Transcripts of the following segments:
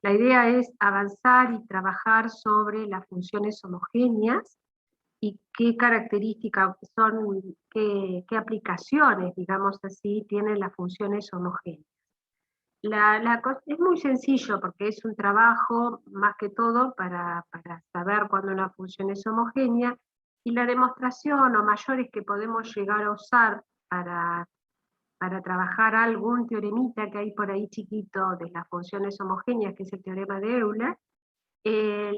La idea es avanzar y trabajar sobre las funciones homogéneas y qué características son, qué aplicaciones, digamos así, tienen las funciones homogéneas. Es muy sencillo porque es un trabajo más que todo para saber cuándo una función es homogénea, y la demostración o mayores que podemos llegar a usar para trabajar algún teoremita que hay por ahí chiquito de las funciones homogéneas, que es el teorema de Euler.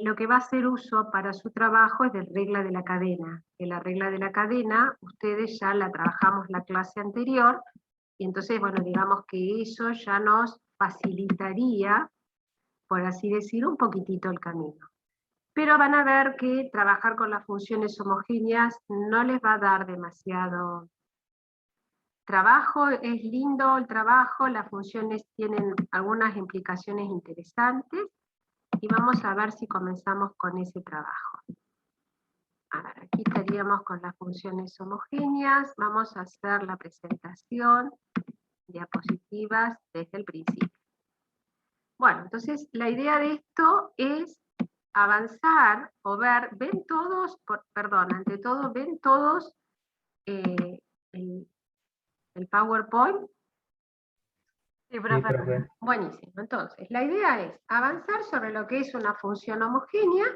Lo que va a hacer uso para su trabajo es de regla de la cadena. Que la regla de la cadena, ustedes ya la trabajamos la clase anterior, y entonces, bueno, digamos que eso ya nos facilitaría, por así decir, un poquitito el camino. Pero van a ver que trabajar con las funciones homogéneas no les va a dar demasiado trabajo. Es lindo el trabajo, las funciones tienen algunas implicaciones interesantes, y vamos a ver si comenzamos con ese trabajo. A ver, aquí estaríamos con las funciones homogéneas. Vamos a hacer la presentación, diapositivas desde el principio. Bueno, entonces la idea de esto es avanzar o ver, ven todos, ante todo, ven todos el PowerPoint. Sí, profe. Buenísimo, entonces la idea es avanzar sobre lo que es una función homogénea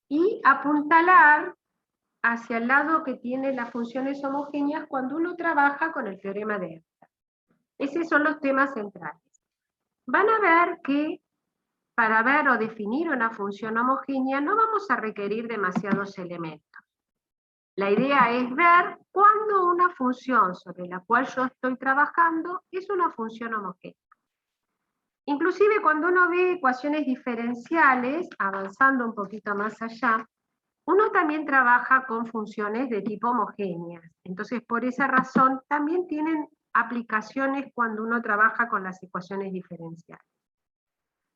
y apuntalar hacia el lado que tiene las funciones homogéneas cuando uno trabaja con el teorema de Euler. Esos son los temas centrales. Van a ver que para ver o definir una función homogénea no vamos a requerir demasiados elementos. La idea es ver cuándo una función sobre la cual yo estoy trabajando es una función homogénea. Inclusive cuando uno ve ecuaciones diferenciales, avanzando un poquito más allá, uno también trabaja con funciones de tipo homogéneas. Entonces, por esa razón, también tienen aplicaciones cuando uno trabaja con las ecuaciones diferenciales.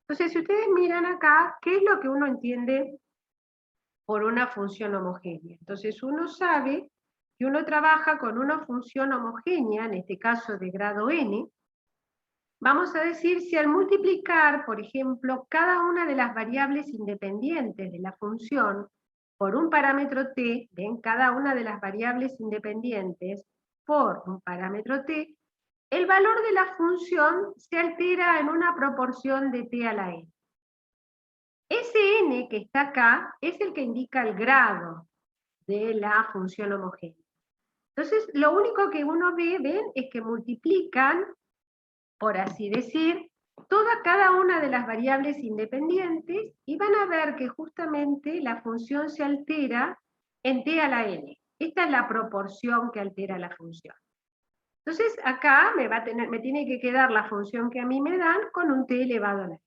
Entonces, si ustedes miran acá, ¿qué es lo que uno entiende por una función homogénea? Entonces, uno sabe que uno trabaja con una función homogénea, en este caso de grado n. Vamos a decir, si al multiplicar, por ejemplo, cada una de las variables independientes de la función por un parámetro t, ven, cada una de las variables independientes por un parámetro t, el valor de la función se altera en una proporción de t a la n. Ese n que está acá es el que indica el grado de la función homogénea. Entonces, lo único que uno ve, ven, es que multiplican, por así decir, cada una de las variables independientes, y van a ver que justamente la función se altera en t a la n. Esta es la proporción que altera la función. Entonces acá me tiene que quedar la función que a mí me dan con un t elevado a la n.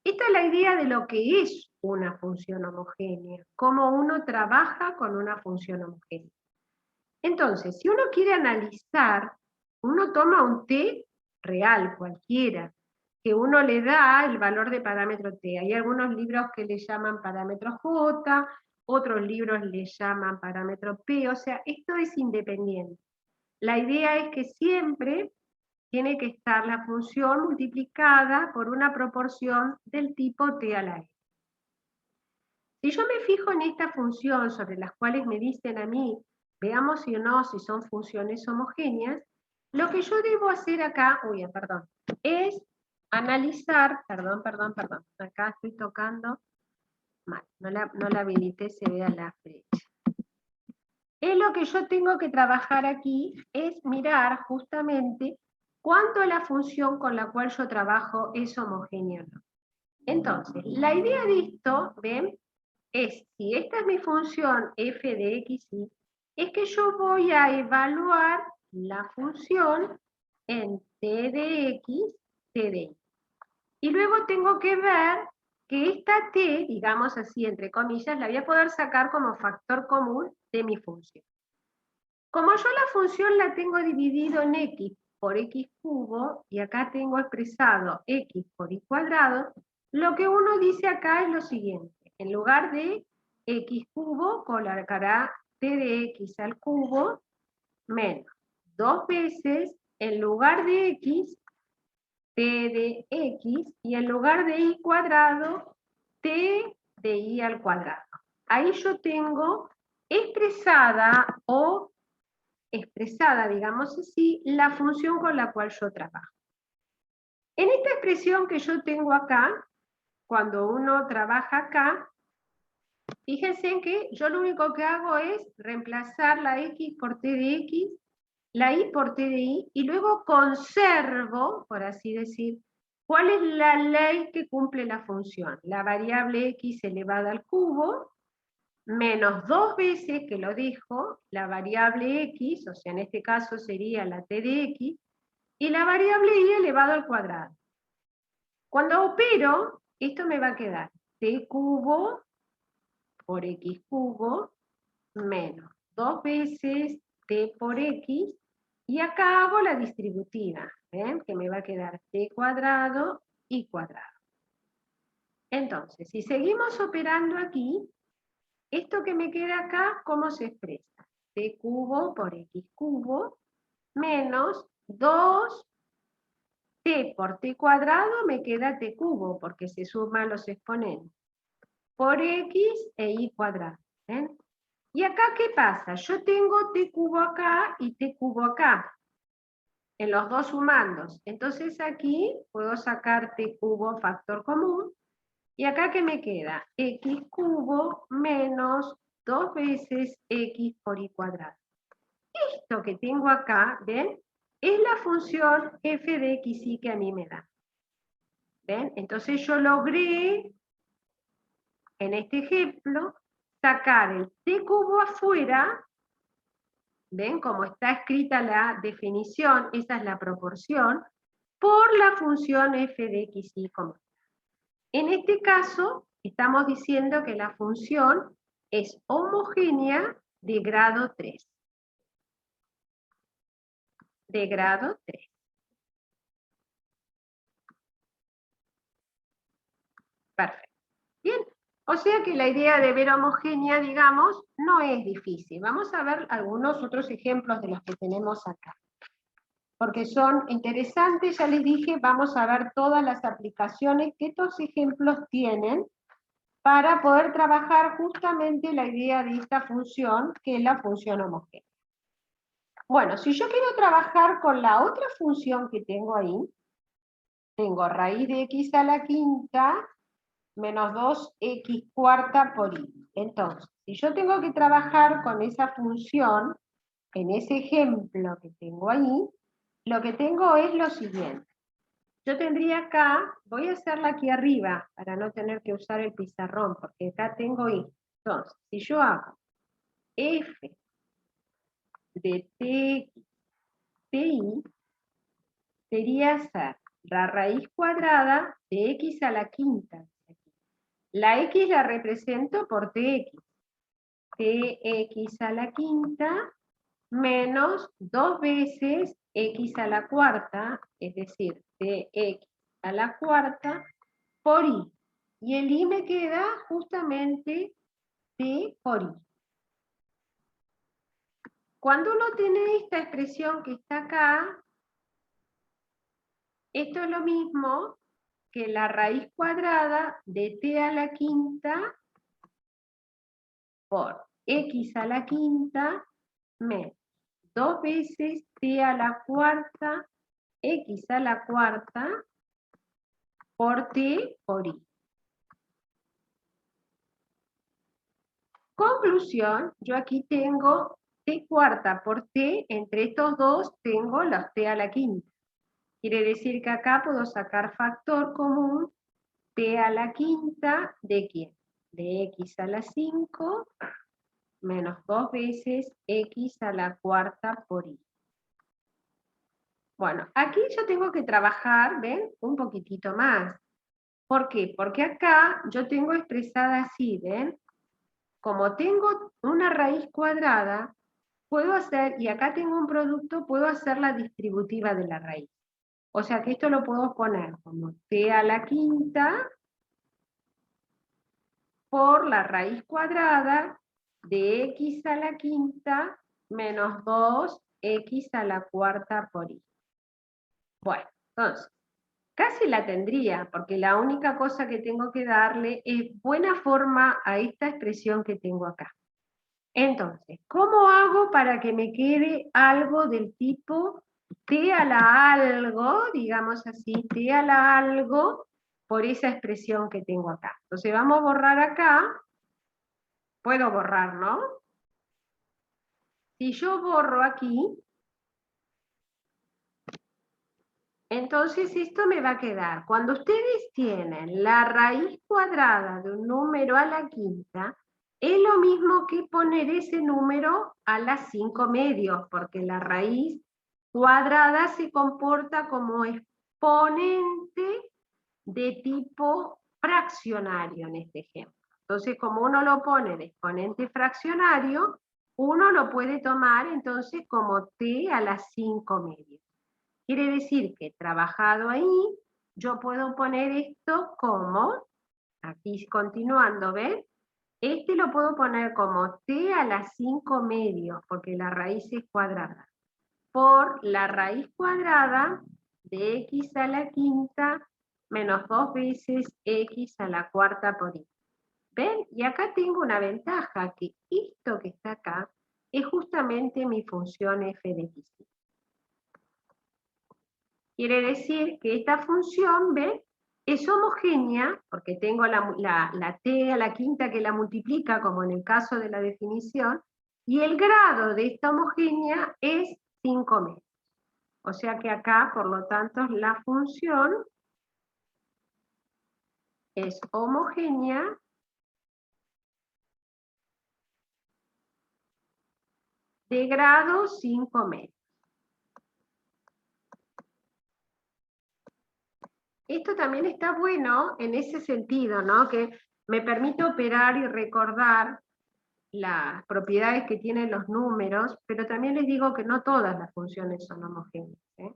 Esta es la idea de lo que es una función homogénea, cómo uno trabaja con una función homogénea. Entonces, si uno quiere analizar, uno toma un t real, cualquiera, que uno le da el valor de parámetro t. Hay algunos libros que le llaman parámetro j, otros libros le llaman parámetro p, o sea, esto es independiente. La idea es que siempre tiene que estar la función multiplicada por una proporción del tipo t a la n. Si yo me fijo en esta función sobre las cuales me dicen a mí, veamos si o no si son funciones homogéneas, lo que yo debo hacer acá, es analizar, acá estoy tocando mal, no la habilité, se vea la flecha. Lo que yo tengo que trabajar aquí es mirar justamente cuánto la función con la cual yo trabajo es homogénea o no. Entonces, la idea de esto, ¿ven? Es, si esta es mi función f de x, y, es que yo voy a evaluar la función en t de x, t de y. Y luego tengo que ver que esta t, digamos así, entre comillas, la voy a poder sacar como factor común de mi función. Como yo la función la tengo dividido en x por x cubo, y acá tengo expresado x por y cuadrado, lo que uno dice acá es lo siguiente: en lugar de x cubo, colocará t de x al cubo menos 2 veces, en lugar de x, t de x, y en lugar de y cuadrado, t de y al cuadrado. Ahí yo tengo expresada, digamos así, la función con la cual yo trabajo. En esta expresión que yo tengo acá, cuando uno trabaja acá, fíjense que yo lo único que hago es reemplazar la x por t de x, la y por t de y, y luego conservo, por así decir, cuál es la ley que cumple la función. La variable x elevada al cubo, menos 2 veces, que lo dejo, la variable x, o sea, en este caso sería la t de x, y la variable y elevado al cuadrado. Cuando opero, esto me va a quedar t cubo por x cubo menos 2 veces t por x, y acá hago la distributiva, ¿ven? Que me va a quedar t cuadrado y cuadrado. Entonces, si seguimos operando aquí, esto que me queda acá, ¿cómo se expresa? T cubo por x cubo menos 2 t por t cuadrado, me queda t cubo, porque se suman los exponentes, por x e y cuadrado. ¿Ven? ¿Y acá qué pasa? Yo tengo t cubo acá y t cubo acá, en los dos sumandos. Entonces aquí puedo sacar t cubo factor común, y acá ¿qué me queda? X cubo menos 2 veces x por y cuadrado. Esto que tengo acá, ¿ven? Es la función f de x y que a mí me da. ¿Ven? Entonces yo logré, en este ejemplo, sacar el t cubo afuera. ¿Ven? Como está escrita la definición, esa es la proporción, por la función f de x y como. En este caso, estamos diciendo que la función es homogénea de grado 3. De grado 3. Perfecto. Bien, o sea que la idea de ver homogénea, digamos, no es difícil. Vamos a ver algunos otros ejemplos de los que tenemos acá, porque son interesantes. Ya les dije, vamos a ver todas las aplicaciones que estos ejemplos tienen para poder trabajar justamente la idea de esta función, que es la función homogénea. Bueno, si yo quiero trabajar con la otra función que tengo ahí, tengo raíz de x a la quinta menos 2x cuarta por y. Entonces, si yo tengo que trabajar con esa función, en ese ejemplo que tengo ahí, lo que tengo es lo siguiente. Yo tendría acá, voy a hacerla aquí arriba, para no tener que usar el pizarrón, porque acá tengo y. Entonces, si yo hago f de t, ti, sería ser la raíz cuadrada de x a la quinta. La x la represento por tx. Tx a la quinta menos 2 veces x a la cuarta, es decir, tx a la cuarta por y. Y el y me queda justamente t por y. Cuando uno tiene esta expresión que está acá, esto es lo mismo que la raíz cuadrada de t a la quinta por x a la quinta menos 2 veces t a la cuarta, x a la cuarta, por t por y. Conclusión, yo aquí tengo t cuarta por t, entre estos dos tengo los t a la quinta. Quiere decir que acá puedo sacar factor común t a la quinta, ¿de quién? De x a la 5 menos 2 veces x a la cuarta por y. Bueno, aquí yo tengo que trabajar, ¿ven? Un poquitito más. ¿Por qué? Porque acá yo tengo expresada así, ¿ven? Como tengo una raíz cuadrada, puedo hacer, y acá tengo un producto, puedo hacer la distributiva de la raíz. O sea que esto lo puedo poner como t a la quinta por la raíz cuadrada de x a la quinta menos 2x a la cuarta por y. Bueno, entonces, Casi la tendría, porque la única cosa que tengo que darle es buena forma a esta expresión que tengo acá. Entonces, ¿cómo hago para que me quede algo del tipo t a la algo, digamos así, t a la algo, por esa expresión que tengo acá? Entonces vamos a borrar acá. Puedo borrar, ¿no? Si yo borro aquí, entonces esto me va a quedar. Cuando ustedes tienen la raíz cuadrada de un número a la quinta, es lo mismo que poner ese número a las 5 medios, porque la raíz cuadrada se comporta como exponente de tipo fraccionario en este ejemplo. Entonces, como uno lo pone de exponente fraccionario, uno lo puede tomar entonces como t a las 5 medios. Quiere decir que trabajado ahí, yo puedo poner esto como, aquí continuando, ¿ven? Este lo puedo poner como t a las 5 medios, porque la raíz es cuadrada, por la raíz cuadrada de x a la quinta menos 2 veces x a la cuarta por y. ¿Ven? Y acá tengo una ventaja, que esto que está acá es justamente mi función f de x. Quiere decir que esta función, ¿ven? Es homogénea, porque tengo la t a la quinta que la multiplica, como en el caso de la definición, y el grado de esta homogénea es 5 metros. O sea que acá, por lo tanto, la función es homogénea de grado 5 metros. Esto también está bueno en ese sentido, ¿no? Que me permite operar y recordar las propiedades que tienen los números, pero también les digo que no todas las funciones son homogéneas, ¿eh?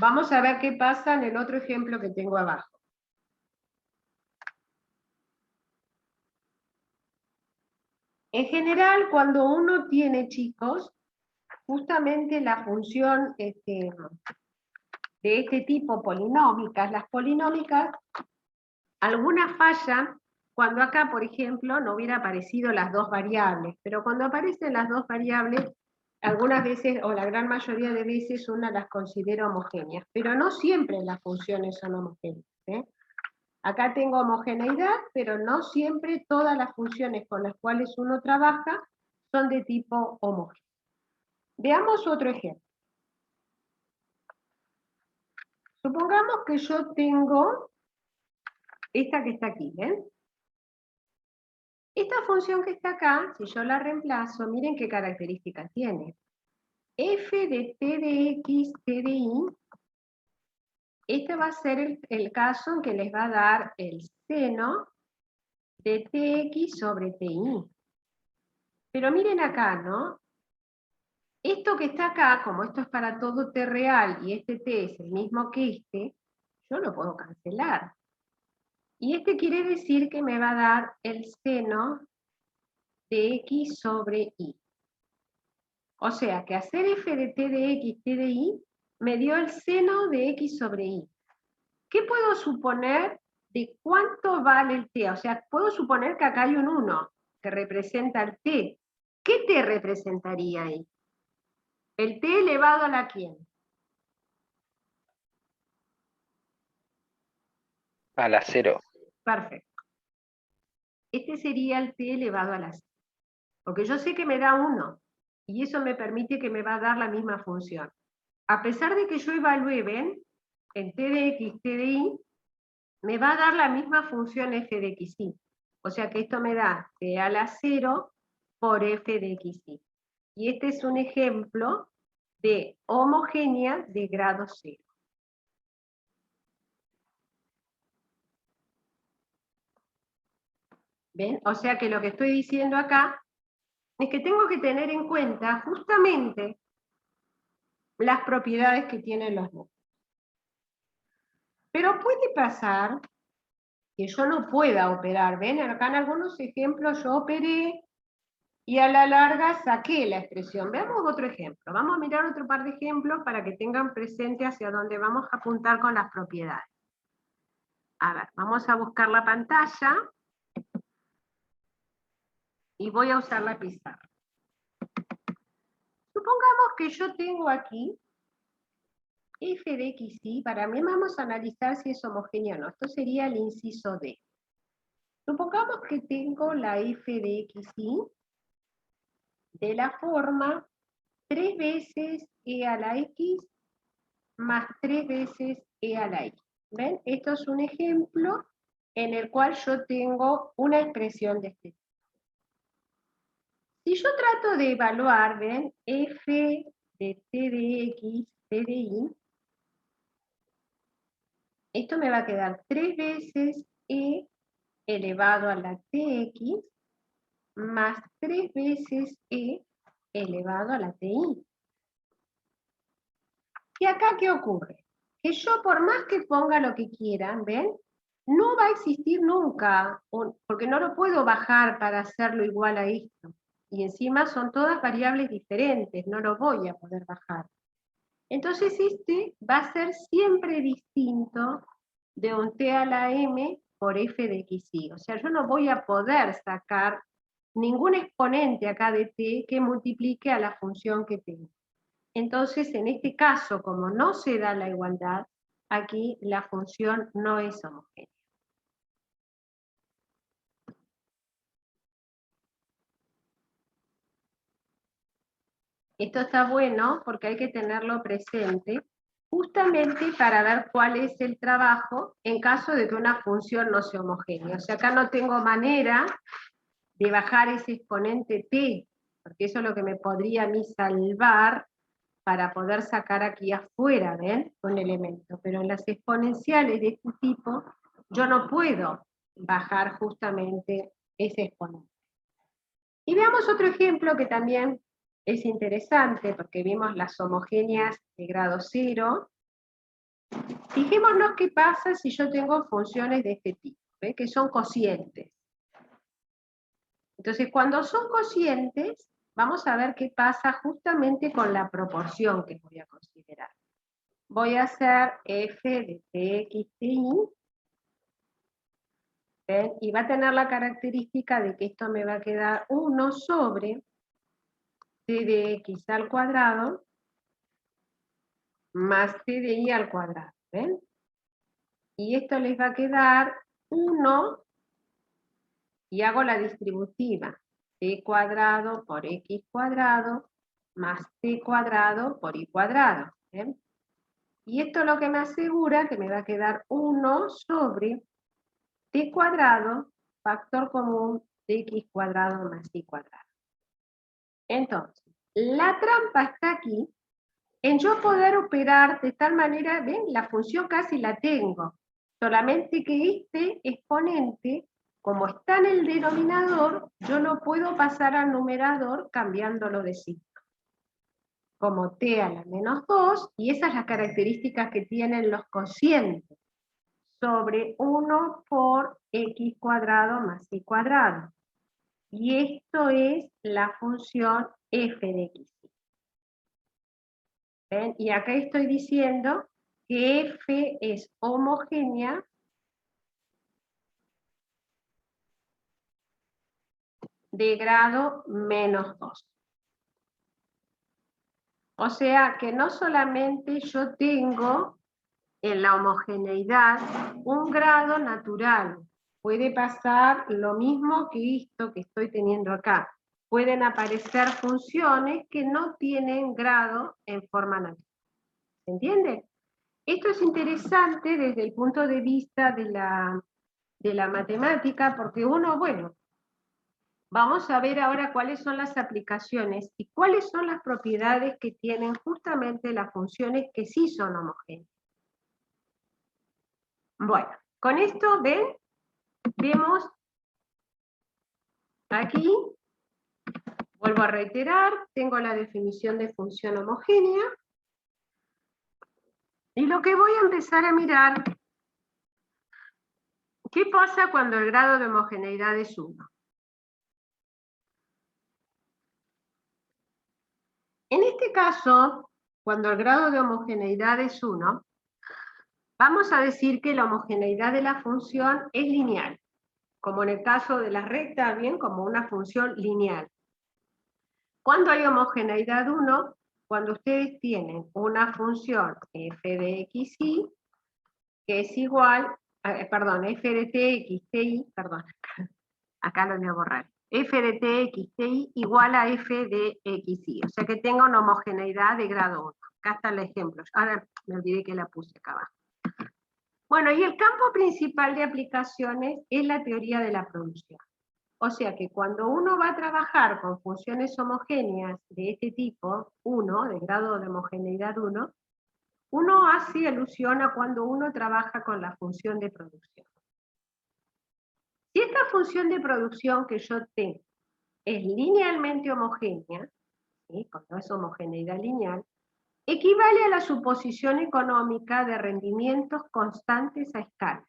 Vamos a ver qué pasa en el otro ejemplo que tengo abajo. En general, cuando uno tiene chicos, justamente la función de este tipo, polinómicas, las polinómicas, algunas fallan cuando acá, por ejemplo, no hubiera aparecido las dos variables, pero cuando aparecen las dos variables, algunas veces, o la gran mayoría de veces, una las considera homogéneas, pero no siempre las funciones son homogéneas, ¿eh? Acá tengo homogeneidad, pero no siempre todas las funciones con las cuales uno trabaja son de tipo homogéneo. Veamos otro ejemplo. Supongamos que yo tengo esta que está aquí, ¿ven? Esta función que está acá, si yo la reemplazo, miren qué características tiene. F de t de x, t de y, este va a ser el caso en que les va a dar el seno de tx sobre ti. Pero miren acá, ¿no? Esto que está acá, como esto es para todo t real y este t es el mismo que este, yo lo puedo cancelar. Y este quiere decir que me va a dar el seno de x sobre y. O sea que hacer f de t de x, t de y, me dio el seno de x sobre y. ¿Qué puedo suponer de cuánto vale el t? O sea, puedo suponer que acá hay un 1 que representa el t. ¿Qué t representaría ahí? ¿El t elevado a la quién? A la 0. Perfecto. Este sería el t elevado a la 0. Porque yo sé que me da 1, y eso me permite que me va a dar la misma función. A pesar de que yo evalúe, ¿ven? En t de x, t de y, me va a dar la misma función f de xy. O sea que esto me da t a la 0 por f de xy. Y este es un ejemplo de homogénea de grado 0. ¿Ven? O sea que lo que estoy diciendo acá es que tengo que tener en cuenta justamente las propiedades que tienen los números. Pero puede pasar que yo no pueda operar. ¿Ven? Acá en algunos ejemplos yo operé y a la larga saqué la expresión. Veamos otro ejemplo. Vamos a mirar otro par de ejemplos para que tengan presente hacia dónde vamos a apuntar con las propiedades. A ver, vamos a buscar la pantalla y voy a usar la pizarra. Supongamos que yo tengo aquí f de x, y para mí vamos a analizar si es homogéneo o no. Esto sería el inciso D. Supongamos que tengo la f de x, y de la forma 3 veces e a la x más 3 veces e a la y. ¿Ven? Esto es un ejemplo en el cual yo tengo una expresión de este tipo. Si yo trato de evaluar, ¿ven? F de t de x, t de y, esto me va a quedar 3 veces e elevado a la tx más 3 veces e elevado a la ti. ¿Y acá qué ocurre? Que yo por más que ponga lo que quieran, ¿ven? No va a existir nunca, porque no lo puedo bajar para hacerlo igual a esto. Y encima son todas variables diferentes, no lo voy a poder bajar. Entonces este va a ser siempre distinto de un t a la m por f de x, y. O sea, yo no voy a poder sacar ningún exponente acá de t que multiplique a la función que tengo. Entonces, en este caso, como no se da la igualdad, aquí la función no es homogénea. Esto está bueno porque hay que tenerlo presente, justamente para ver cuál es el trabajo en caso de que una función no sea homogénea. O sea, acá no tengo manera de bajar ese exponente t, porque eso es lo que me podría a mí salvar para poder sacar aquí afuera, ¿ven? Un elemento. Pero en las exponenciales de este tipo, yo no puedo bajar justamente ese exponente. Y veamos otro ejemplo que también es interesante, porque vimos las homogéneas de grado 0. Fijémonos qué pasa si yo tengo funciones de este tipo, ¿ven? Que son cocientes. Entonces, cuando son cocientes, vamos a ver qué pasa justamente con la proporción que voy a considerar. Voy a hacer f de tx, y, ¿ven? Y va a tener la característica de que esto me va a quedar 1 sobre t de x al cuadrado más t de y al cuadrado, ¿ven? Y esto les va a quedar 1, y hago la distributiva, t cuadrado por x cuadrado más t cuadrado por y cuadrado, ¿ven? Y esto lo que me asegura que me va a quedar 1 sobre t cuadrado, factor común de x cuadrado más y cuadrado. Entonces, la trampa está aquí, en yo poder operar de tal manera, ven, la función casi la tengo, solamente que este exponente, como está en el denominador, yo no puedo pasar al numerador cambiándolo de signo. Como t a la menos 2, y esas son las características que tienen los cocientes, sobre 1 por x cuadrado más y cuadrado. Y esto es la función f de x. ¿Ven? Y acá estoy diciendo que f es homogénea de grado menos 2. O sea que no solamente yo tengo en la homogeneidad un grado natural, puede pasar lo mismo que esto que estoy teniendo acá. Pueden aparecer funciones que no tienen grado en forma natural. ¿Se entiende? Esto es interesante desde el punto de vista de la matemática, porque uno, bueno, vamos a ver ahora cuáles son las aplicaciones y cuáles son las propiedades que tienen justamente las funciones que sí son homogéneas. Bueno, con esto, ¿ven? Vemos aquí, vuelvo a reiterar, tengo la definición de función homogénea, y lo que voy a empezar a mirar, ¿qué pasa cuando el grado de homogeneidad es 1? En este caso, cuando el grado de homogeneidad es 1, vamos a decir que la homogeneidad de la función es lineal, como en el caso de la recta, bien, como una función lineal. Cuando hay homogeneidad 1, cuando ustedes tienen una función f de x, y, que es igual, perdón, f de t, x, ti, perdón, acá lo voy a borrar, f de t, x, ti igual a f de x, y, o sea que tenga una homogeneidad de grado 1. Acá está el ejemplo, ahora me olvidé que la puse acá abajo. Bueno, y el campo principal de aplicaciones es la teoría de la producción. O sea que cuando uno va a trabajar con funciones homogéneas de este tipo, 1, de grado de homogeneidad 1, uno hace alusión a cuando uno trabaja con la función de producción. Si esta función de producción que yo tengo es linealmente homogénea, ¿sí? Cuando es homogeneidad lineal, equivale a la suposición económica de rendimientos constantes a escala.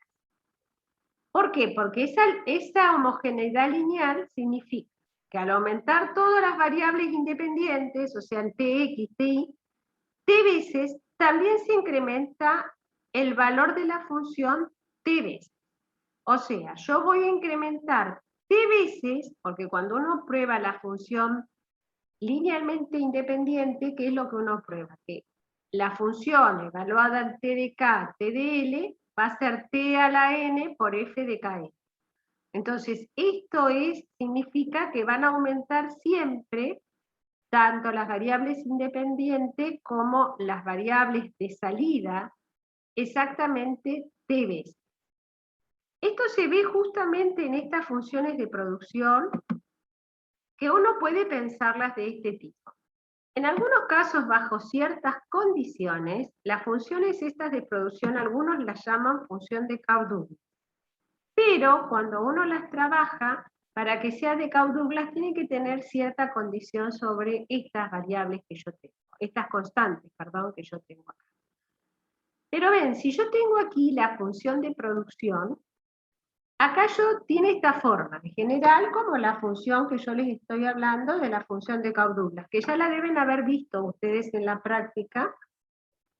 ¿Por qué? Porque esa homogeneidad lineal significa que al aumentar todas las variables independientes, o sea, el t, x, t, y, t veces, también se incrementa el valor de la función t veces. O sea, yo voy a incrementar t veces, porque cuando uno prueba la función linealmente independiente, ¿qué es lo que uno prueba? Que la función evaluada en t de k, t de l, va a ser t a la n por f de kn. Entonces, esto significa que van a aumentar siempre tanto las variables independientes como las variables de salida, exactamente t veces. Esto se ve justamente en estas funciones de producción, que uno puede pensarlas de este tipo. En algunos casos, bajo ciertas condiciones, las funciones estas de producción, algunos las llaman función de Cobb-Douglas. Pero cuando uno las trabaja, para que sea de Cobb-Douglas, tiene que tener cierta condición sobre estas variables que yo tengo, estas constantes, perdón, que yo tengo acá. Pero ven, si yo tengo aquí la función de producción, acá tiene esta forma, en general, como la función que yo les estoy hablando de la función de Cobb-Douglas, que ya la deben haber visto ustedes en la práctica,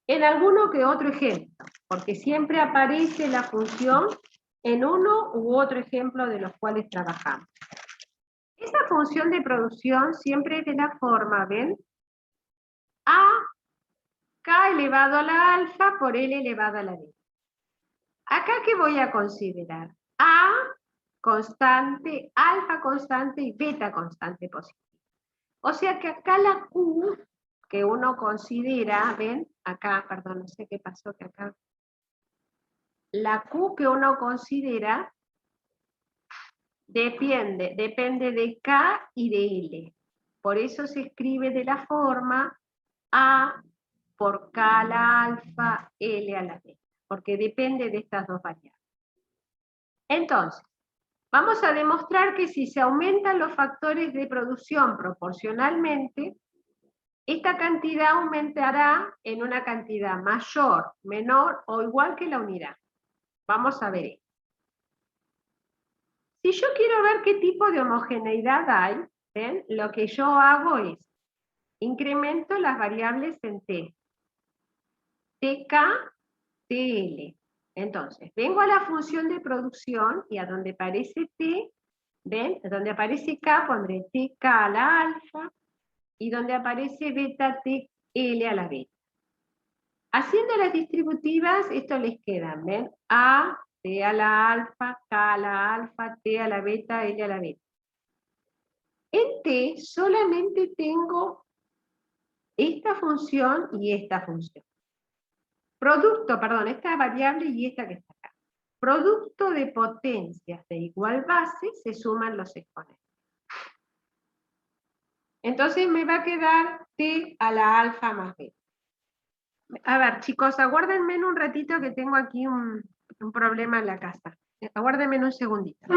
en alguno que otro ejemplo, porque siempre aparece la función en uno u otro ejemplo de los cuales trabajamos. Esa función de producción siempre es de la forma, ¿ven? A k elevado a la alfa por L elevado a la beta. Acá, ¿qué voy a considerar? A constante, alfa constante y beta constante positiva. O sea que acá la Q que uno considera, ¿ven? Acá, perdón, no sé qué pasó, que acá. La Q que uno considera depende de K y de L. Por eso se escribe de la forma A por K a la alfa, L a la beta, porque depende de estas dos variables. Entonces, vamos a demostrar que si se aumentan los factores de producción proporcionalmente, esta cantidad aumentará en una cantidad mayor, menor o igual que la unidad. Vamos a ver esto. Si yo quiero ver qué tipo de homogeneidad hay, ¿ven? Lo que yo hago es, incremento las variables en t, tk, tl. Entonces, vengo a la función de producción y a donde aparece t, ¿ven? Donde aparece k pondré tk a la alfa y donde aparece beta tl a la beta. Haciendo las distributivas, esto les queda, ¿ven? A, t a la alfa, k a la alfa, t a la beta, l a la beta. En t solamente tengo esta función y esta función. Producto, perdón, esta variable y esta que está acá. Producto de potencias de igual base se suman los exponentes. Entonces me va a quedar t a la alfa más beta. A ver, chicos, aguárdenme un ratito que tengo aquí un problema en la casa. Aguárdenme un segundito.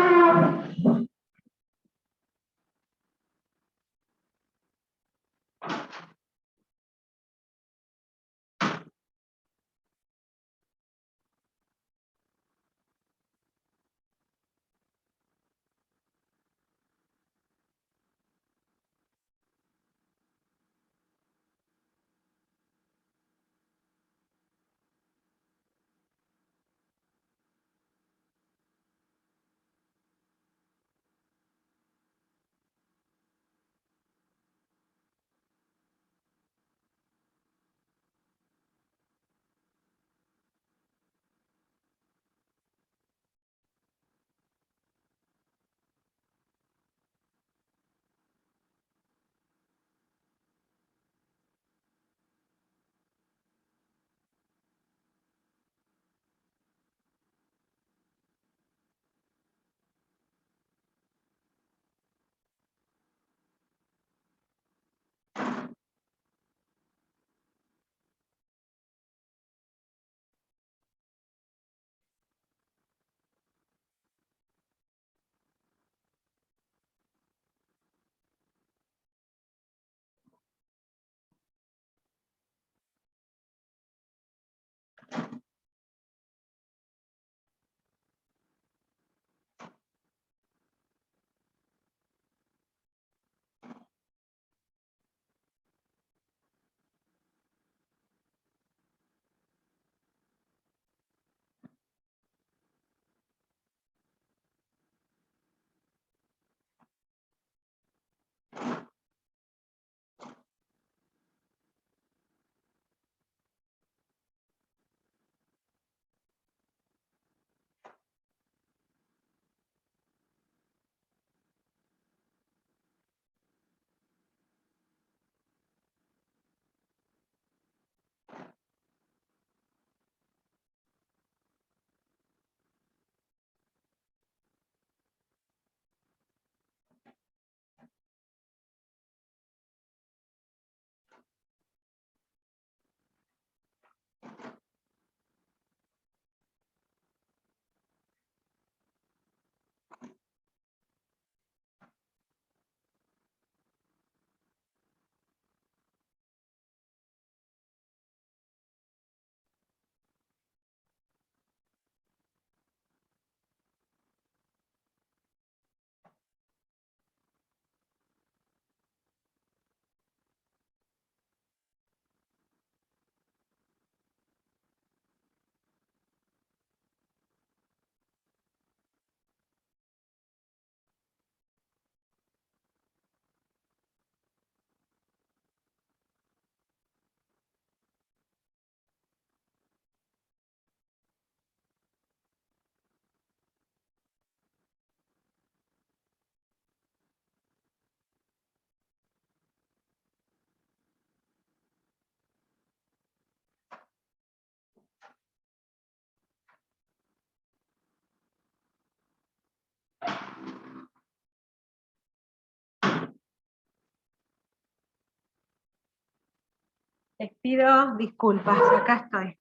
Les pido disculpas, acá estoy.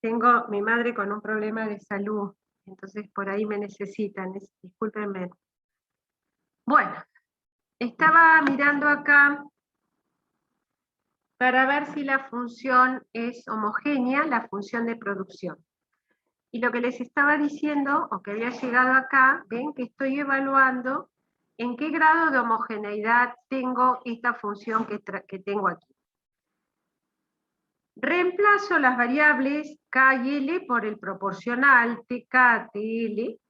Tengo mi madre con un problema de salud, entonces por ahí me necesitan, discúlpenme. Bueno, estaba mirando acá para ver si la función es homogénea, la función de producción. Y lo que les estaba diciendo, o que había llegado acá, ven que estoy evaluando en qué grado de homogeneidad tengo esta función que tengo aquí. Reemplazo las variables k y l por el proporcional tk, tl,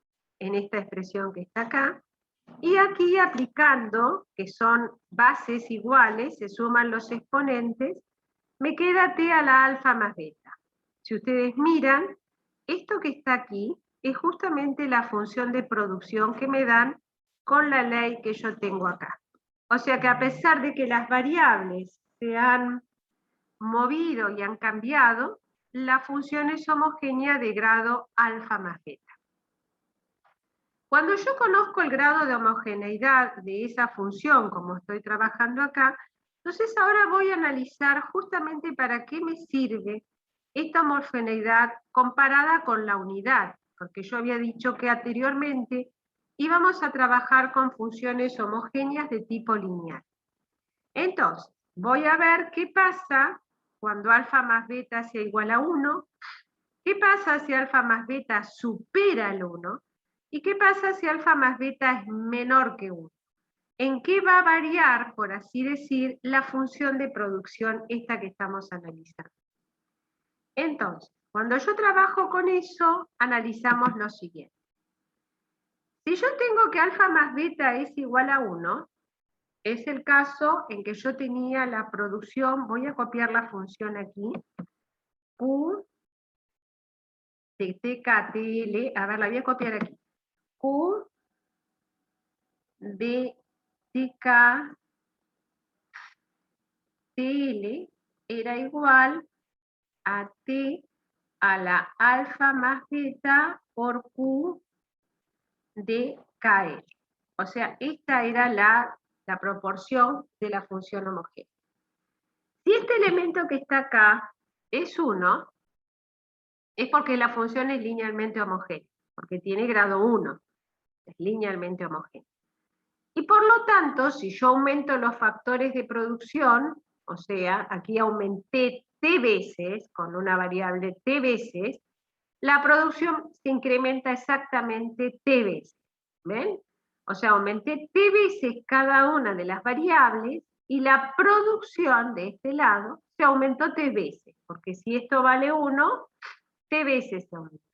en esta expresión que está acá, y aquí aplicando, que son bases iguales, se suman los exponentes, me queda t a la alfa más beta. Si ustedes miran, esto que está aquí es justamente la función de producción que me dan con la ley que yo tengo acá. O sea que a pesar de que las variables se han movido y han cambiado, la función es homogénea de grado alfa más beta. Cuando yo conozco el grado de homogeneidad de esa función, como estoy trabajando acá, entonces ahora voy a analizar justamente para qué me sirve esta homogeneidad comparada con la unidad, porque yo había dicho que anteriormente íbamos a trabajar con funciones homogéneas de tipo lineal. Entonces, voy a ver qué pasa cuando alfa más beta sea igual a 1, qué pasa si alfa más beta supera el 1, y qué pasa si alfa más beta es menor que 1. ¿En qué va a variar, por así decir, la función de producción esta que estamos analizando? Entonces, cuando yo trabajo con eso, analizamos lo siguiente. Si yo tengo que alfa más beta es igual a 1, es el caso en que yo tenía la producción, voy a copiar la función aquí, Q de TKTL, a ver, la voy a copiar aquí, Q de TKTL era igual a T a la alfa más beta por Q de KL. O sea, esta era la proporción de la función homogénea. Si este elemento que está acá es 1, es porque la función es linealmente homogénea, porque tiene grado 1, es linealmente homogénea. Y por lo tanto, si yo aumento los factores de producción, o sea, aquí aumenté t veces, con una variable t veces, la producción se incrementa exactamente t veces, ¿ven? O sea, aumenté t veces cada una de las variables, y la producción de este lado se aumentó t veces, porque si esto vale 1, t veces se aumenta.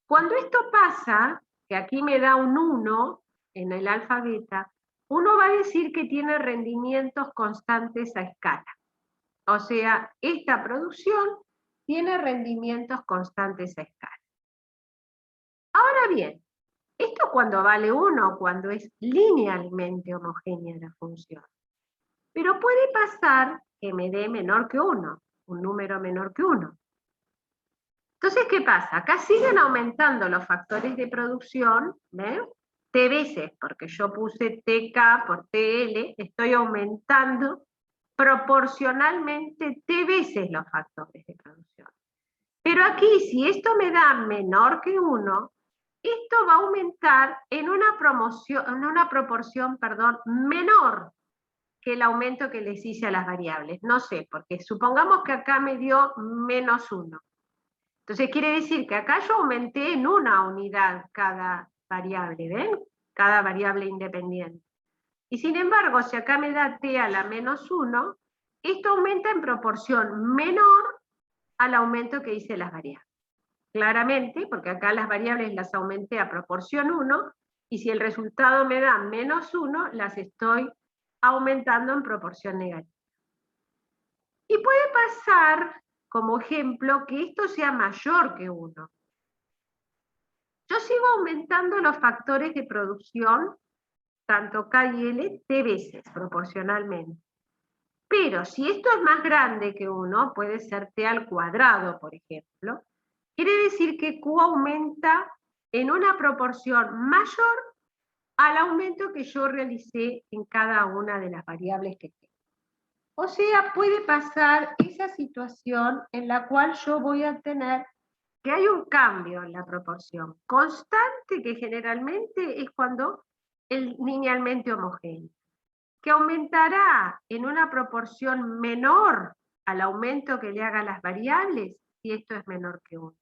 Cuando esto pasa, que aquí me da un 1 en el alfa beta, uno va a decir que tiene rendimientos constantes a escala. O sea, esta producción tiene rendimientos constantes a escala. Ahora bien, esto cuando vale 1, cuando es linealmente homogénea la función. Pero puede pasar que me dé menor que 1, un número menor que 1. Entonces, ¿qué pasa? Acá siguen aumentando los factores de producción, ¿ven? T veces, porque yo puse TK por TL, estoy aumentando proporcionalmente T veces los factores de producción. Pero aquí, si esto me da menor que 1, esto va a aumentar en una proporción menor que el aumento que les hice a las variables. No sé, porque supongamos que acá me dio menos 1. Entonces quiere decir que acá yo aumenté en una unidad cada variable, ¿ven? Cada variable independiente. Y sin embargo, si acá me da t a la menos 1, esto aumenta en proporción menor al aumento que hice las variables. Claramente, porque acá las variables las aumenté a proporción 1, y si el resultado me da menos 1, las estoy aumentando en proporción negativa. Y puede pasar, como ejemplo, que esto sea mayor que 1. Yo sigo aumentando los factores de producción, tanto K y L, t veces, proporcionalmente. Pero si esto es más grande que 1, puede ser t al cuadrado, por ejemplo, quiere decir que Q aumenta en una proporción mayor al aumento que yo realicé en cada una de las variables que tengo. O sea, puede pasar esa situación en la cual yo voy a tener que hay un cambio en la proporción constante, que generalmente es cuando el linealmente homogéneo, que aumentará en una proporción menor al aumento que le hagan las variables, si esto es menor que 1.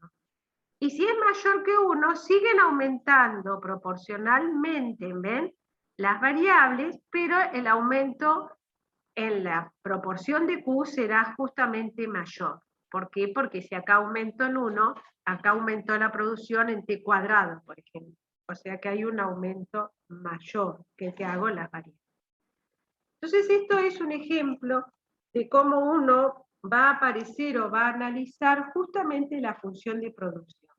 Y si es mayor que 1, siguen aumentando proporcionalmente, ¿ven?, las variables, pero el aumento en la proporción de Q será justamente mayor. ¿Por qué? Porque si acá aumentó en 1, acá aumentó la producción en T cuadrado, por ejemplo. O sea que hay un aumento mayor que el que hago en las variables. Entonces esto es un ejemplo de cómo uno va a aparecer o va a analizar justamente la función de producción.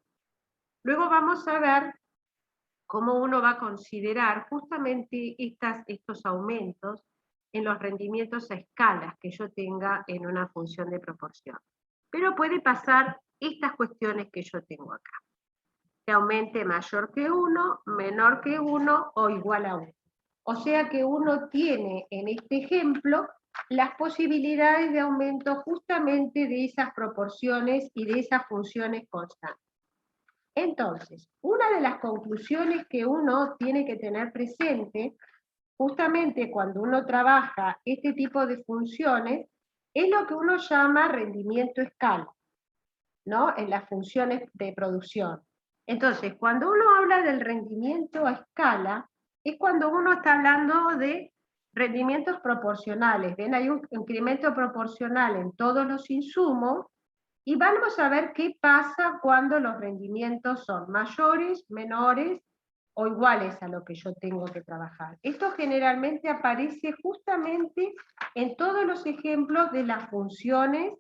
Luego vamos a ver cómo uno va a considerar justamente estos aumentos en los rendimientos a escalas que yo tenga en una función de proporción. Pero puede pasar estas cuestiones que yo tengo acá. Que aumente mayor que 1, menor que 1 o igual a 1. O sea que uno tiene en este ejemplo las posibilidades de aumento justamente de esas proporciones y de esas funciones constantes. Entonces, una de las conclusiones que uno tiene que tener presente, justamente cuando uno trabaja este tipo de funciones, es lo que uno llama rendimiento escala, ¿no?, en las funciones de producción. Entonces, cuando uno habla del rendimiento a escala, es cuando uno está hablando de rendimientos proporcionales. ¿Ven? Hay un incremento proporcional en todos los insumos, y vamos a ver qué pasa cuando los rendimientos son mayores, menores o iguales a lo que yo tengo que trabajar. Esto generalmente aparece justamente en todos los ejemplos de las funciones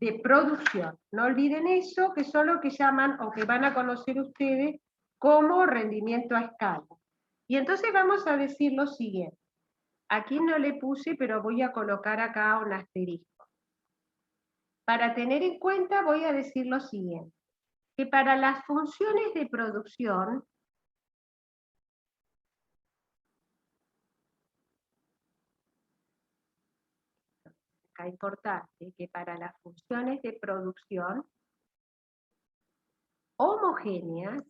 de producción. No olviden eso, que son lo que llaman, o que van a conocer ustedes, como rendimiento a escala. Y entonces vamos a decir lo siguiente. Aquí no le puse, pero voy a colocar acá un asterisco. Para tener en cuenta voy a decir lo siguiente, que para las funciones de producción, acá importante, que para las funciones de producción homogéneas,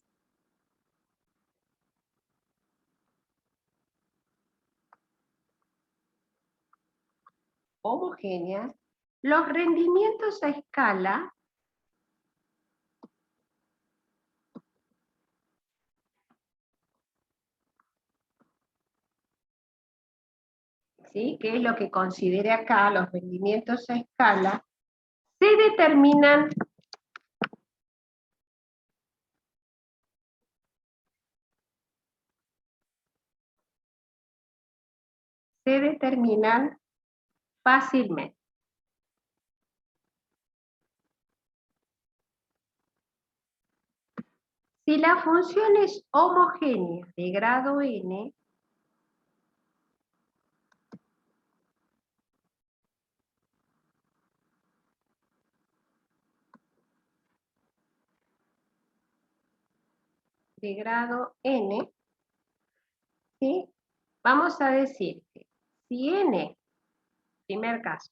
los rendimientos a escala ¿sí?, que es lo que considere acá los rendimientos a escala, se determinan fácilmente. Si la función es homogénea de grado n, de grado n, ¿sí?, vamos a decir que si n, primer caso,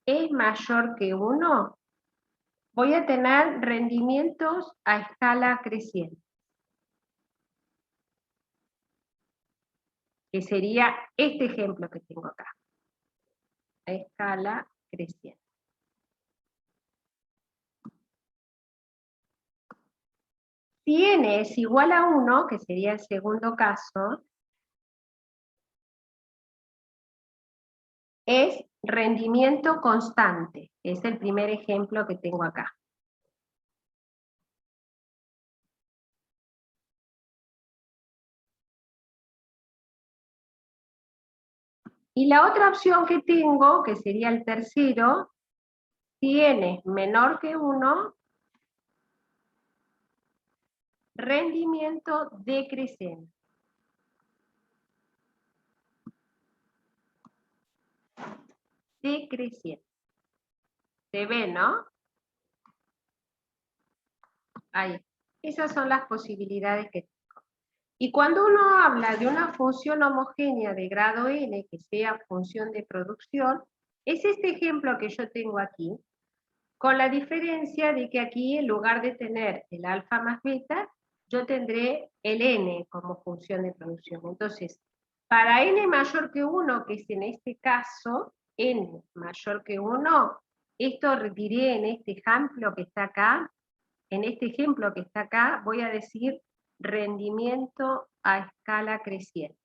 es mayor que 1, voy a tener rendimientos a escala creciente, que sería este ejemplo que tengo acá, a escala creciente. Si n es igual a 1, que sería el segundo caso, es rendimiento constante, es el primer ejemplo que tengo acá. Y la otra opción que tengo, que sería el tercero, si n es menor que 1, rendimiento decreciente. Decreciente. ¿Se ve, no? Ahí. Esas son las posibilidades que tengo. Y cuando uno habla de una función homogénea de grado n, que sea función de producción, es este ejemplo que yo tengo aquí, con la diferencia de que aquí, en lugar de tener el alfa más beta, yo tendré el n como función de producción. Entonces, para n mayor que 1, que es en este caso, n mayor que 1, esto diré en este ejemplo que está acá, voy a decir rendimiento a escala creciente.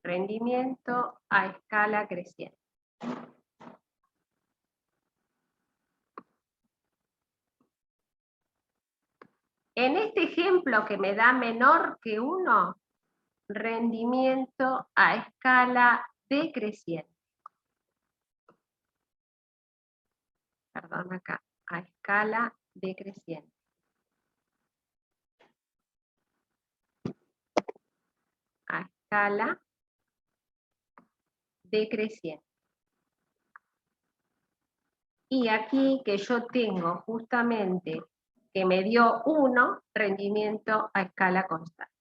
Rendimiento a escala creciente. En este ejemplo que me da menor que 1, rendimiento a escala decreciente. Perdón, acá, a escala decreciente. A escala decreciente. Y aquí que yo tengo justamente que me dio 1, rendimiento a escala constante.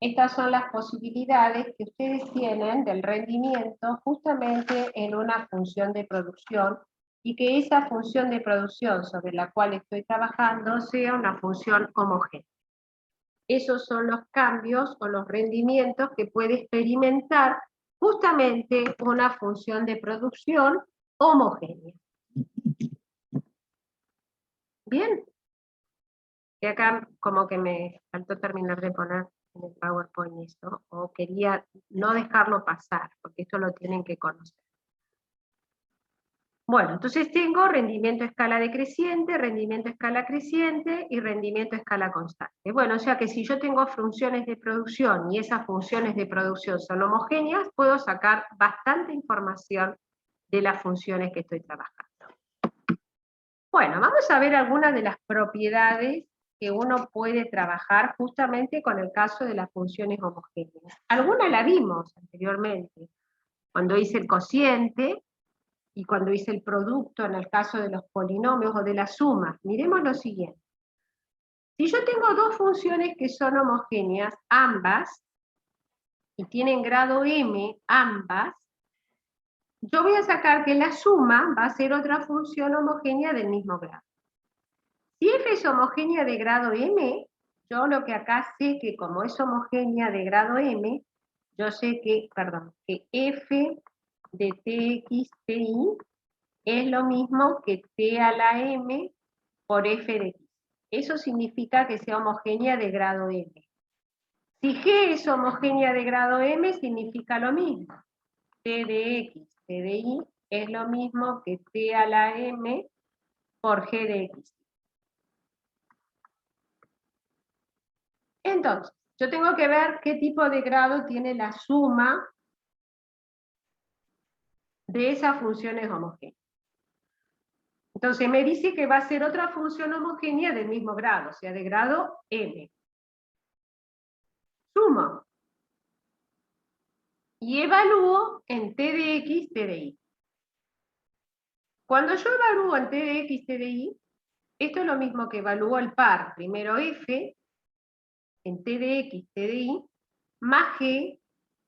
Estas son las posibilidades que ustedes tienen del rendimiento justamente en una función de producción, y que esa función de producción sobre la cual estoy trabajando sea una función homogénea. Esos son los cambios o los rendimientos que puede experimentar justamente una función de producción homogénea. ¿Bien? Y acá como que me faltó terminar de poner en el PowerPoint esto, o quería no dejarlo pasar, porque esto lo tienen que conocer. Bueno, entonces tengo rendimiento a escala decreciente, rendimiento a escala creciente y rendimiento a escala constante. Bueno, o sea que si yo tengo funciones de producción y esas funciones de producción son homogéneas, puedo sacar bastante información de las funciones que estoy trabajando. Bueno, vamos a ver algunas de las propiedades que uno puede trabajar justamente con el caso de las funciones homogéneas. Algunas la vimos anteriormente, cuando hice el cociente y cuando hice el producto en el caso de los polinomios o de las sumas. Miremos lo siguiente. Si yo tengo dos funciones que son homogéneas, ambas, y tienen grado m, ambas, yo voy a sacar que la suma va a ser otra función homogénea del mismo grado. Si f es homogénea de grado m, yo lo que acá sé que como es homogénea de grado m, yo sé que, que f de tx ti es lo mismo que t a la m por f de x. Eso significa que sea homogénea de grado m. Si g es homogénea de grado m, significa lo mismo. T de x, t de y es lo mismo que t a la m por g de x. Entonces, yo tengo que ver qué tipo de grado tiene la suma de esas funciones homogéneas. Entonces me dice que va a ser otra función homogénea del mismo grado, o sea, de grado m. Sumo. Y evalúo en t de x, t de y. Cuando yo evalúo en t de x, t de y, esto es lo mismo que evalúo el par, primero f en t de x, t de y, más g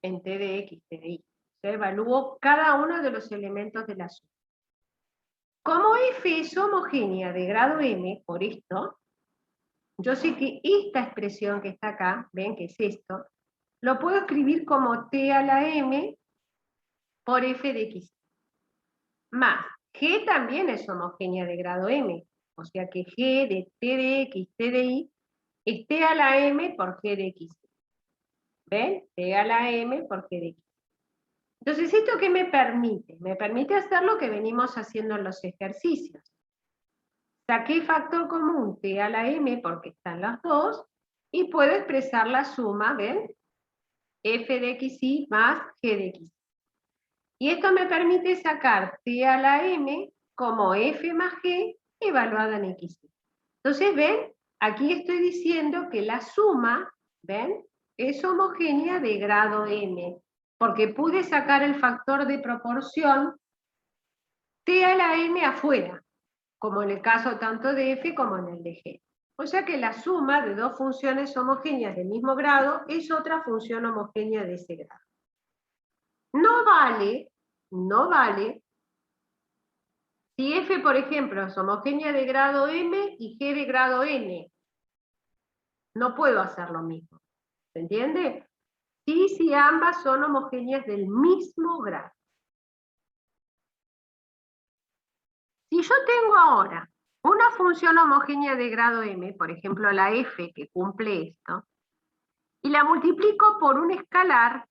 en t de x, t de y. O sea, evalúo cada uno de los elementos de la suma. Como f es homogénea de grado m, por esto, yo sé que esta expresión que está acá, ven que es esto, lo puedo escribir como t a la m por f de x. Más, g también es homogénea de grado m, o sea que g de t de x, t de y, es t a la m por g de x. ¿Ven? T a la m por g de x. Entonces, ¿esto qué me permite? Me permite hacer lo que venimos haciendo en los ejercicios. Saqué factor común t a la m porque están las dos, y puedo expresar la suma, ¿ven? F de xy más g de x. Y esto me permite sacar t a la m como f más g evaluada en x. Entonces, ¿ven? Aquí estoy diciendo que la suma, ¿ven? Es homogénea de grado m, porque pude sacar el factor de proporción t a la m afuera, como en el caso tanto de f como en el de g. O sea que la suma de dos funciones homogéneas del mismo grado es otra función homogénea de ese grado. No vale, si f, por ejemplo, es homogénea de grado m y g de grado n. No puedo hacer lo mismo. ¿Se entiende? Sí, si ambas son homogéneas del mismo grado. Si yo tengo ahora una función homogénea de grado m, por ejemplo la f que cumple esto, y la multiplico por un escalar,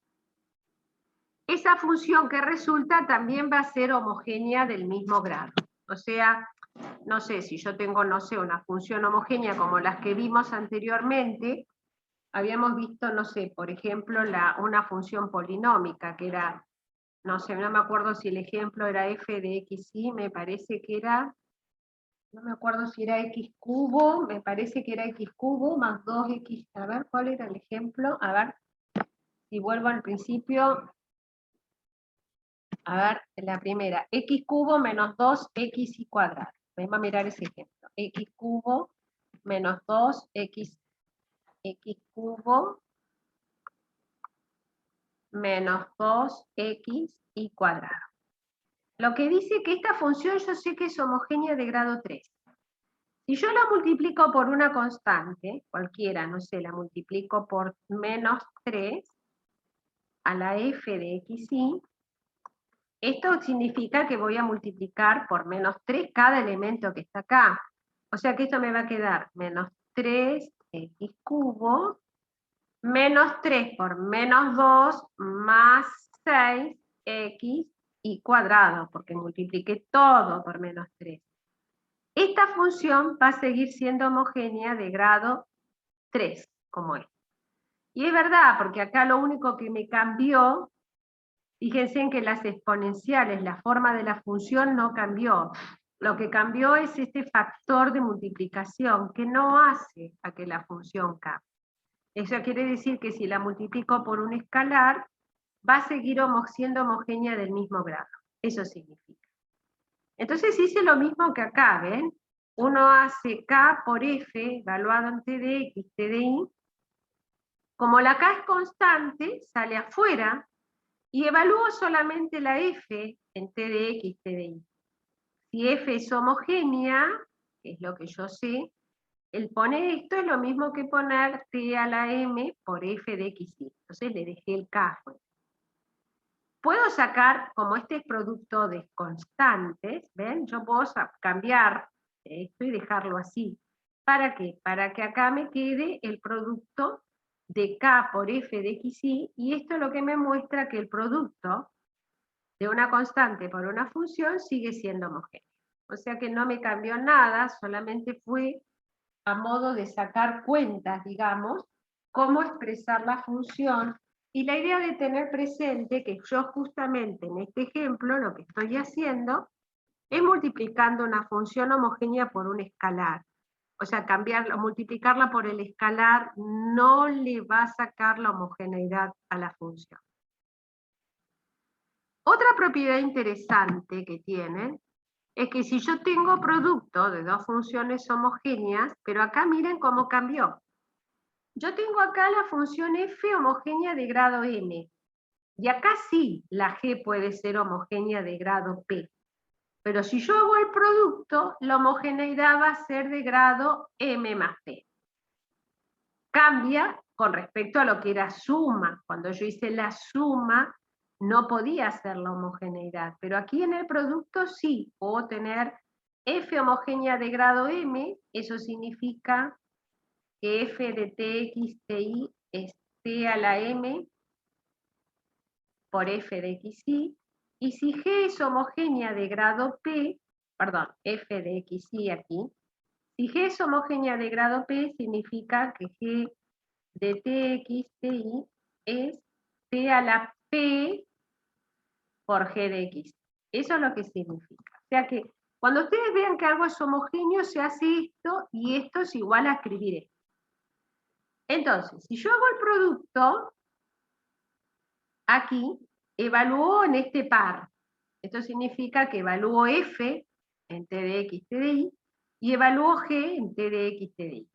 esa función que resulta también va a ser homogénea del mismo grado. O sea, no sé, si yo tengo, no sé, una función homogénea como las que vimos anteriormente, habíamos visto, no sé, por ejemplo, una función polinómica, que era, no sé, no me acuerdo si el ejemplo era f de x, y me parece que era, no me acuerdo si era x cubo, me parece que era x cubo más 2x, a ver, ¿cuál era el ejemplo? A ver, si vuelvo al principio, a ver, la primera, x cubo menos 2x cuadrado. Vamos a mirar ese ejemplo. X cubo menos 2x cubo menos 2x cuadrado. Lo que dice que esta función yo sé que es homogénea de grado 3. Si yo la multiplico por una constante, cualquiera, no sé, la multiplico por menos 3 a la f de xy, esto significa que voy a multiplicar por menos 3 cada elemento que está acá. O sea que esto me va a quedar menos 3x cubo, menos 3 por menos 2, más 6x cuadrado, porque multipliqué todo por menos 3. Esta función va a seguir siendo homogénea de grado 3, como es. Y es verdad, porque acá lo único que me cambió, fíjense en que las exponenciales, la forma de la función no cambió. Lo que cambió es este factor de multiplicación, que no hace a que la función cambie. Eso quiere decir que si la multiplico por un escalar, va a seguir siendo homogénea del mismo grado. Eso significa. Entonces hice lo mismo que acá, ¿ven? Uno hace k por f, evaluado en t de x, t de y. Como la k es constante, sale afuera, y evalúo solamente la f en t de x, t de y. Si f es homogénea, que es lo que yo sé, el poner esto es lo mismo que poner t a la m por f de x. Entonces le dejé el k afuera. Puedo sacar, como este es producto de constantes, ¿ven? Yo puedo cambiar esto y dejarlo así. ¿Para qué? Para que acá me quede el producto de k por f de xy, y esto es lo que me muestra que el producto de una constante por una función sigue siendo homogéneo. O sea que no me cambió nada, solamente fue a modo de sacar cuentas, digamos, cómo expresar la función, y la idea de tener presente que yo justamente en este ejemplo lo que estoy haciendo es multiplicando una función homogénea por un escalar. O sea, multiplicarla por el escalar no le va a sacar la homogeneidad a la función. Otra propiedad interesante que tiene es que si yo tengo producto de dos funciones homogéneas, pero acá miren cómo cambió. Yo tengo acá la función f homogénea de grado m, y acá sí la g puede ser homogénea de grado p. Pero si yo hago el producto, la homogeneidad va a ser de grado m más p. Cambia con respecto a lo que era suma. Cuando yo hice la suma, no podía hacer la homogeneidad, pero aquí en el producto sí, puedo tener f homogénea de grado m, eso significa que f de tx, ty es t a la m por f de xy, y si g es homogénea de grado p, perdón, f de xy aquí, si g es homogénea de grado p, significa que g de tx, ty es t a la p por g de x. Eso es lo que significa. O sea que cuando ustedes vean que algo es homogéneo, se hace esto, y esto es igual a escribir esto. Entonces, si yo hago el producto, aquí, evalúo en este par. Esto significa que evalúo f en t de x, t de y evalúo g en t de x, t de y.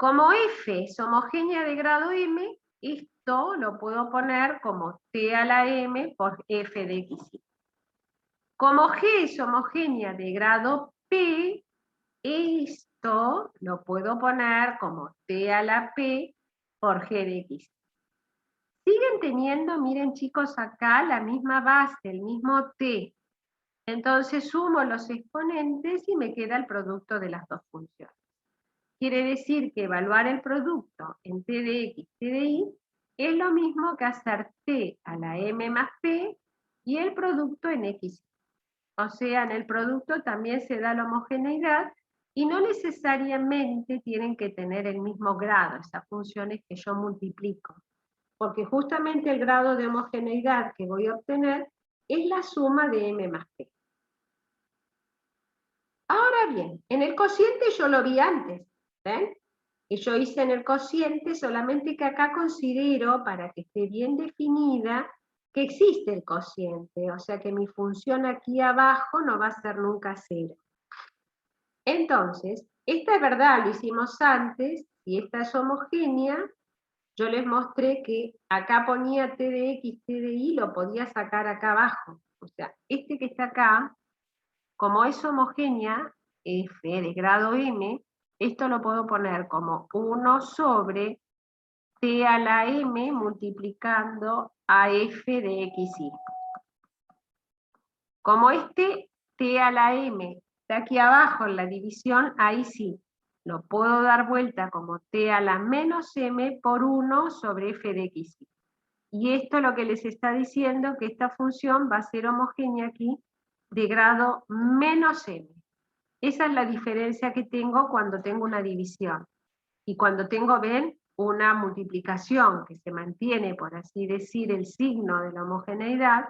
Como f es homogénea de grado m, esto lo puedo poner como t a la m por f de xy. Como g es homogénea de grado p, esto lo puedo poner como t a la p por g de x. Siguen teniendo, miren chicos, acá la misma base, el mismo t. Entonces sumo los exponentes y me queda el producto de las dos funciones. Quiere decir que evaluar el producto en t de x, t de y, es lo mismo que hacer t a la m más p y el producto en x. O sea, en el producto también se da la homogeneidad y no necesariamente tienen que tener el mismo grado, esas funciones que yo multiplico. Porque justamente el grado de homogeneidad que voy a obtener es la suma de m más p. Ahora bien, en el cociente yo lo vi antes, ¿ven? Y yo hice en el cociente, solamente que acá considero, para que esté bien definida, que existe el cociente, o sea que mi función aquí abajo no va a ser nunca 0. Entonces, esta es verdad, lo hicimos antes, y esta es homogénea. Yo les mostré que acá ponía t de x, t de y, lo podía sacar acá abajo. O sea, este que está acá, como es homogénea, f de grado m, esto lo puedo poner como 1 sobre t a la m multiplicando a f de xy. Como este t a la m está aquí abajo en la división, ahí sí, lo puedo dar vuelta como t a la menos m por 1 sobre f de xy. Y esto es lo que les está diciendo, que esta función va a ser homogénea aquí de grado menos m. Esa es la diferencia que tengo cuando tengo una división. Y cuando tengo, ven, una multiplicación que se mantiene, por así decir, el signo de la homogeneidad,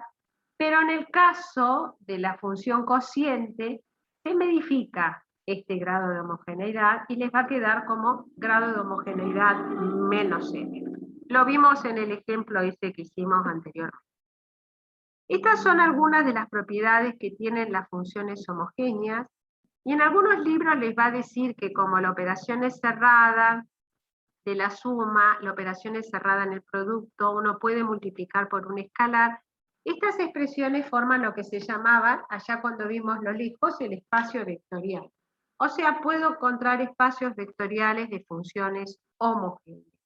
pero en el caso de la función cociente, se modifica este grado de homogeneidad y les va a quedar como grado de homogeneidad menos m. Lo vimos en el ejemplo ese que hicimos anteriormente. Estas son algunas de las propiedades que tienen las funciones homogéneas, y en algunos libros les va a decir que como la operación es cerrada de la suma, la operación es cerrada en el producto, uno puede multiplicar por un escalar. Estas expresiones forman lo que se llamaba, allá cuando vimos lo lejos, el espacio vectorial. O sea, puedo encontrar espacios vectoriales de funciones homogéneas.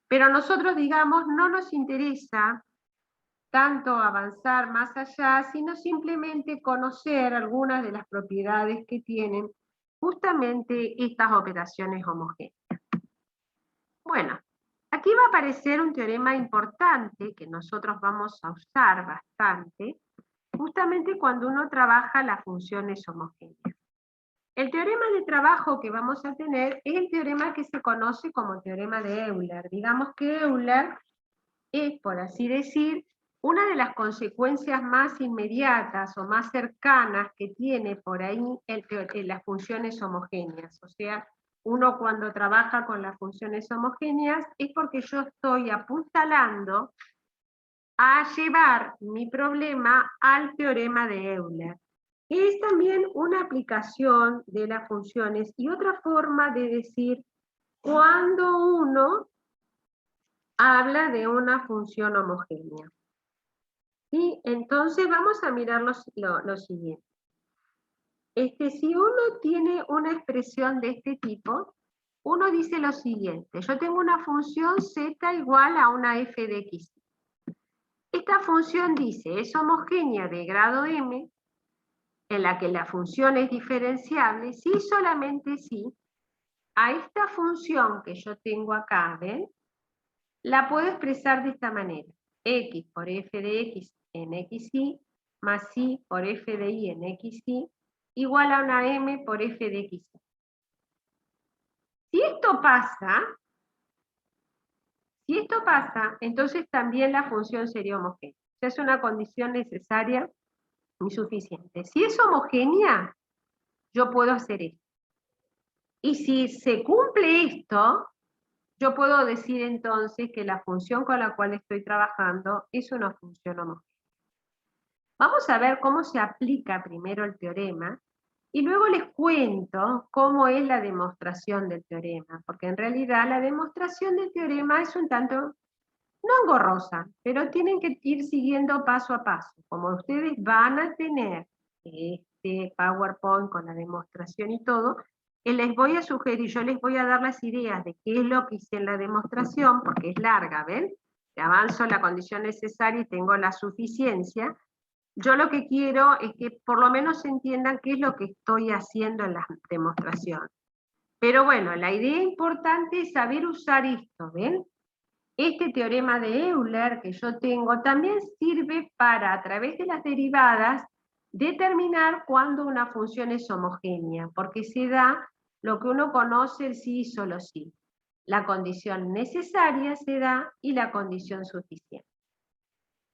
Pero a nosotros, digamos, no nos interesa tanto avanzar más allá, sino simplemente conocer algunas de las propiedades que tienen justamente estas operaciones homogéneas. Bueno, aquí va a aparecer un teorema importante que nosotros vamos a usar bastante, justamente cuando uno trabaja las funciones homogéneas. El teorema de trabajo que vamos a tener es el teorema que se conoce como teorema de Euler. Digamos que Euler es, por así decir, una de las consecuencias más inmediatas o más cercanas que tiene por ahí las funciones homogéneas. O sea, uno cuando trabaja con las funciones homogéneas es porque yo estoy apuntalando a llevar mi problema al teorema de Euler. Es también una aplicación de las funciones y otra forma de decir cuando uno habla de una función homogénea. Y entonces vamos a mirar lo siguiente. Si uno tiene una expresión de este tipo, uno dice lo siguiente: yo tengo una función z igual a una f de x. Esta función dice, es homogénea de grado m, en la que la función es diferenciable, si solamente si a esta función que yo tengo acá, ¿ven? La puedo expresar de esta manera: x por f de x en xy más y por f de y en xy igual a una m por f de xy. Si esto pasa, entonces también la función sería homogénea. O sea, es una condición necesaria y suficiente. Si es homogénea, yo puedo hacer esto. Y si se cumple esto, yo puedo decir entonces que la función con la cual estoy trabajando es una función homogénea. Vamos a ver cómo se aplica primero el teorema, Y luego les cuento cómo es la demostración del teorema, porque en realidad la demostración del teorema es un tanto, no engorrosa, pero tienen que ir siguiendo paso a paso. Como ustedes van a tener este PowerPoint con la demostración y todo, les voy a sugerir, yo les voy a dar las ideas de qué es lo que hice en la demostración, porque es larga, ¿ven? Avanzo la condición necesaria y tengo la suficiencia. Yo lo que quiero es que por lo menos entiendan qué es lo que estoy haciendo en la demostración. Pero bueno, la idea importante es saber usar esto, ¿ven? Este teorema de Euler que yo tengo también sirve para, a través de las derivadas, determinar cuándo una función es homogénea, porque se da lo que uno conoce el sí y solo sí. La condición necesaria se da y la condición suficiente.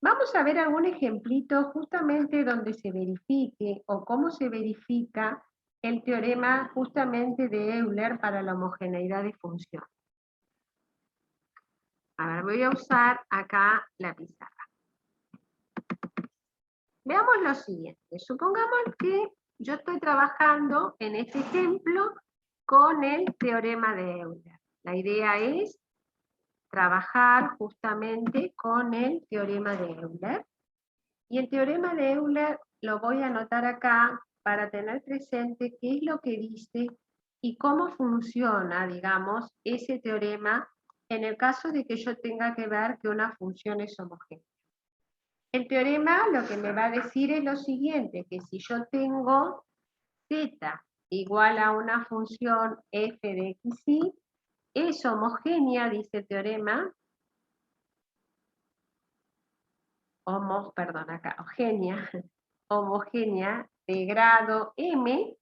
Vamos a ver algún ejemplito justamente donde se verifique o cómo se verifica el teorema justamente de Euler para la homogeneidad de función. A ver, voy a usar acá la pizarra. Veamos lo siguiente. Supongamos que yo estoy trabajando en este ejemplo con el teorema de Euler. La idea es trabajar justamente con el teorema de Euler. Y el teorema de Euler lo voy a anotar acá para tener presente qué es lo que dice y cómo funciona, digamos, ese teorema en el caso de que yo tenga que ver que una función es homogénea. El teorema lo que me va a decir es lo siguiente, que si yo tengo z igual a una función f de xy, es homogénea, dice el teorema, homogénea de grado m,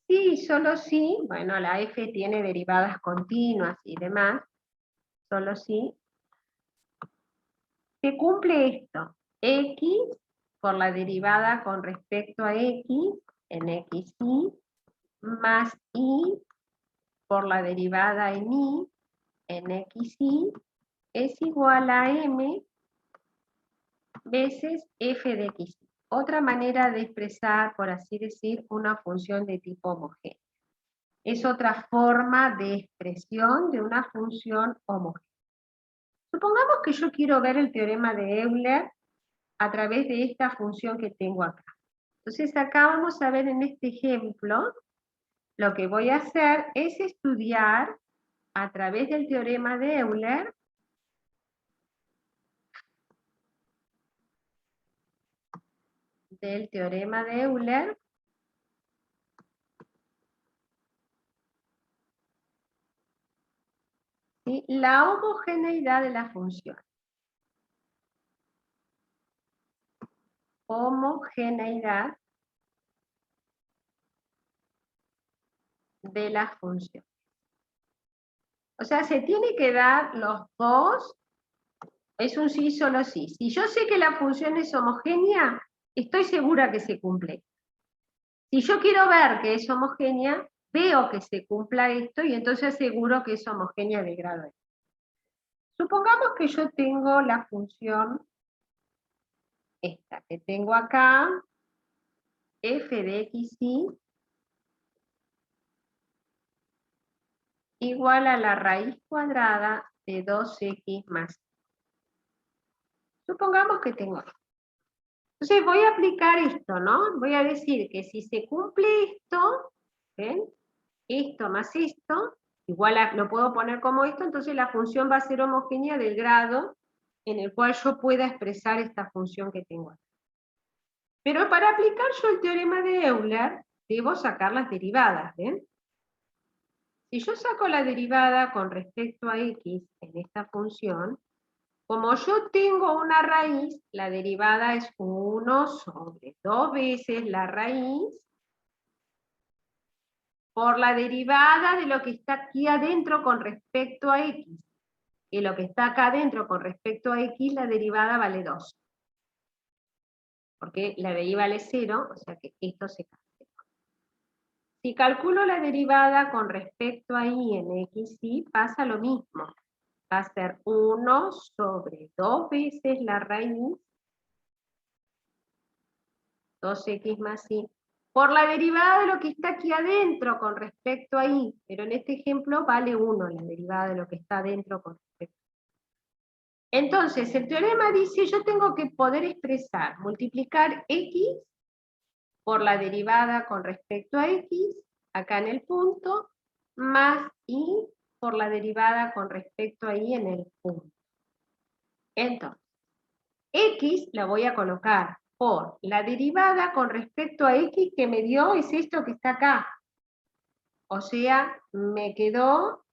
sí, solo sí, bueno, la f tiene derivadas continuas y demás, solo sí, se cumple esto, x por la derivada con respecto a x en xy, más y por la derivada en y en xy, es igual a m veces f de xy. Otra manera de expresar, por así decir, una función de tipo homogéneo. Es otra forma de expresión de una función homogénea. Supongamos que yo quiero ver el teorema de Euler a través de esta función que tengo acá. Entonces acá vamos a ver en este ejemplo, lo que voy a hacer es estudiar a través del teorema de Euler ¿sí? La homogeneidad de la función. Homogeneidad de la función. O sea, se tiene que dar los dos, es un sí, solo sí. Si yo sé que la función es homogénea, estoy segura que se cumple. Si yo quiero ver que es homogénea, veo que se cumpla esto y entonces aseguro que es homogénea de grado X. Supongamos que yo tengo la función esta, que tengo acá, f de xy igual a la raíz cuadrada de 2x más. Supongamos que tengo esto. Entonces voy a aplicar esto, ¿no? Voy a decir que si se cumple esto, ¿ven? Esto más esto, igual lo puedo poner como esto, entonces la función va a ser homogénea del grado en el cual yo pueda expresar esta función que tengo aquí. Pero para aplicar yo el teorema de Euler, debo sacar las derivadas, ¿ven? Si yo saco la derivada con respecto a x en esta función, como yo tengo una raíz, la derivada es 1 sobre 2 veces la raíz por la derivada de lo que está aquí adentro con respecto a x. Y lo que está acá adentro con respecto a x, la derivada vale 2. Porque la de y vale 0, o sea que esto se cancela. Si calculo la derivada con respecto a y en xy, pasa lo mismo. Va a ser 1 sobre 2 veces la raíz 2x más y, por la derivada de lo que está aquí adentro con respecto a y, pero en este ejemplo vale 1 la derivada de lo que está adentro con respecto. Entonces, el teorema dice, yo tengo que poder expresar, multiplicar x por la derivada con respecto a x, acá en el punto, más y por la derivada con respecto a y en el punto. Entonces, x la voy a colocar por la derivada con respecto a x que me dio, es esto que está acá. O sea, me quedó,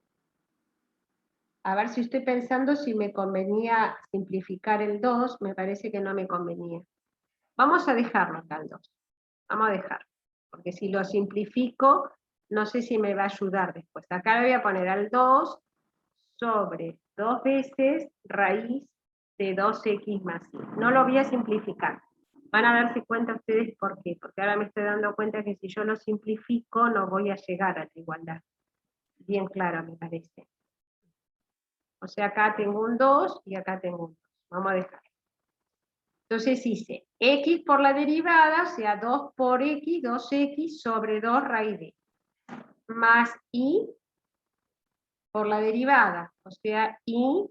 a ver si estoy pensando si me convenía simplificar el 2, me parece que no me convenía. Vamos a dejarlo acá el 2, vamos a dejarlo, porque si lo simplifico, no sé si me va a ayudar después. Acá le voy a poner al 2 sobre 2 veces raíz de 2x más y. No lo voy a simplificar. Van a darse cuenta ustedes por qué, porque ahora me estoy dando cuenta que si yo lo simplifico no voy a llegar a la igualdad. Bien claro me parece. O sea, acá tengo un 2 y acá tengo un 2. Vamos a dejar. Entonces hice x por la derivada, o sea, 2 por x, 2x sobre 2 raíz de, más y por la derivada, o sea, y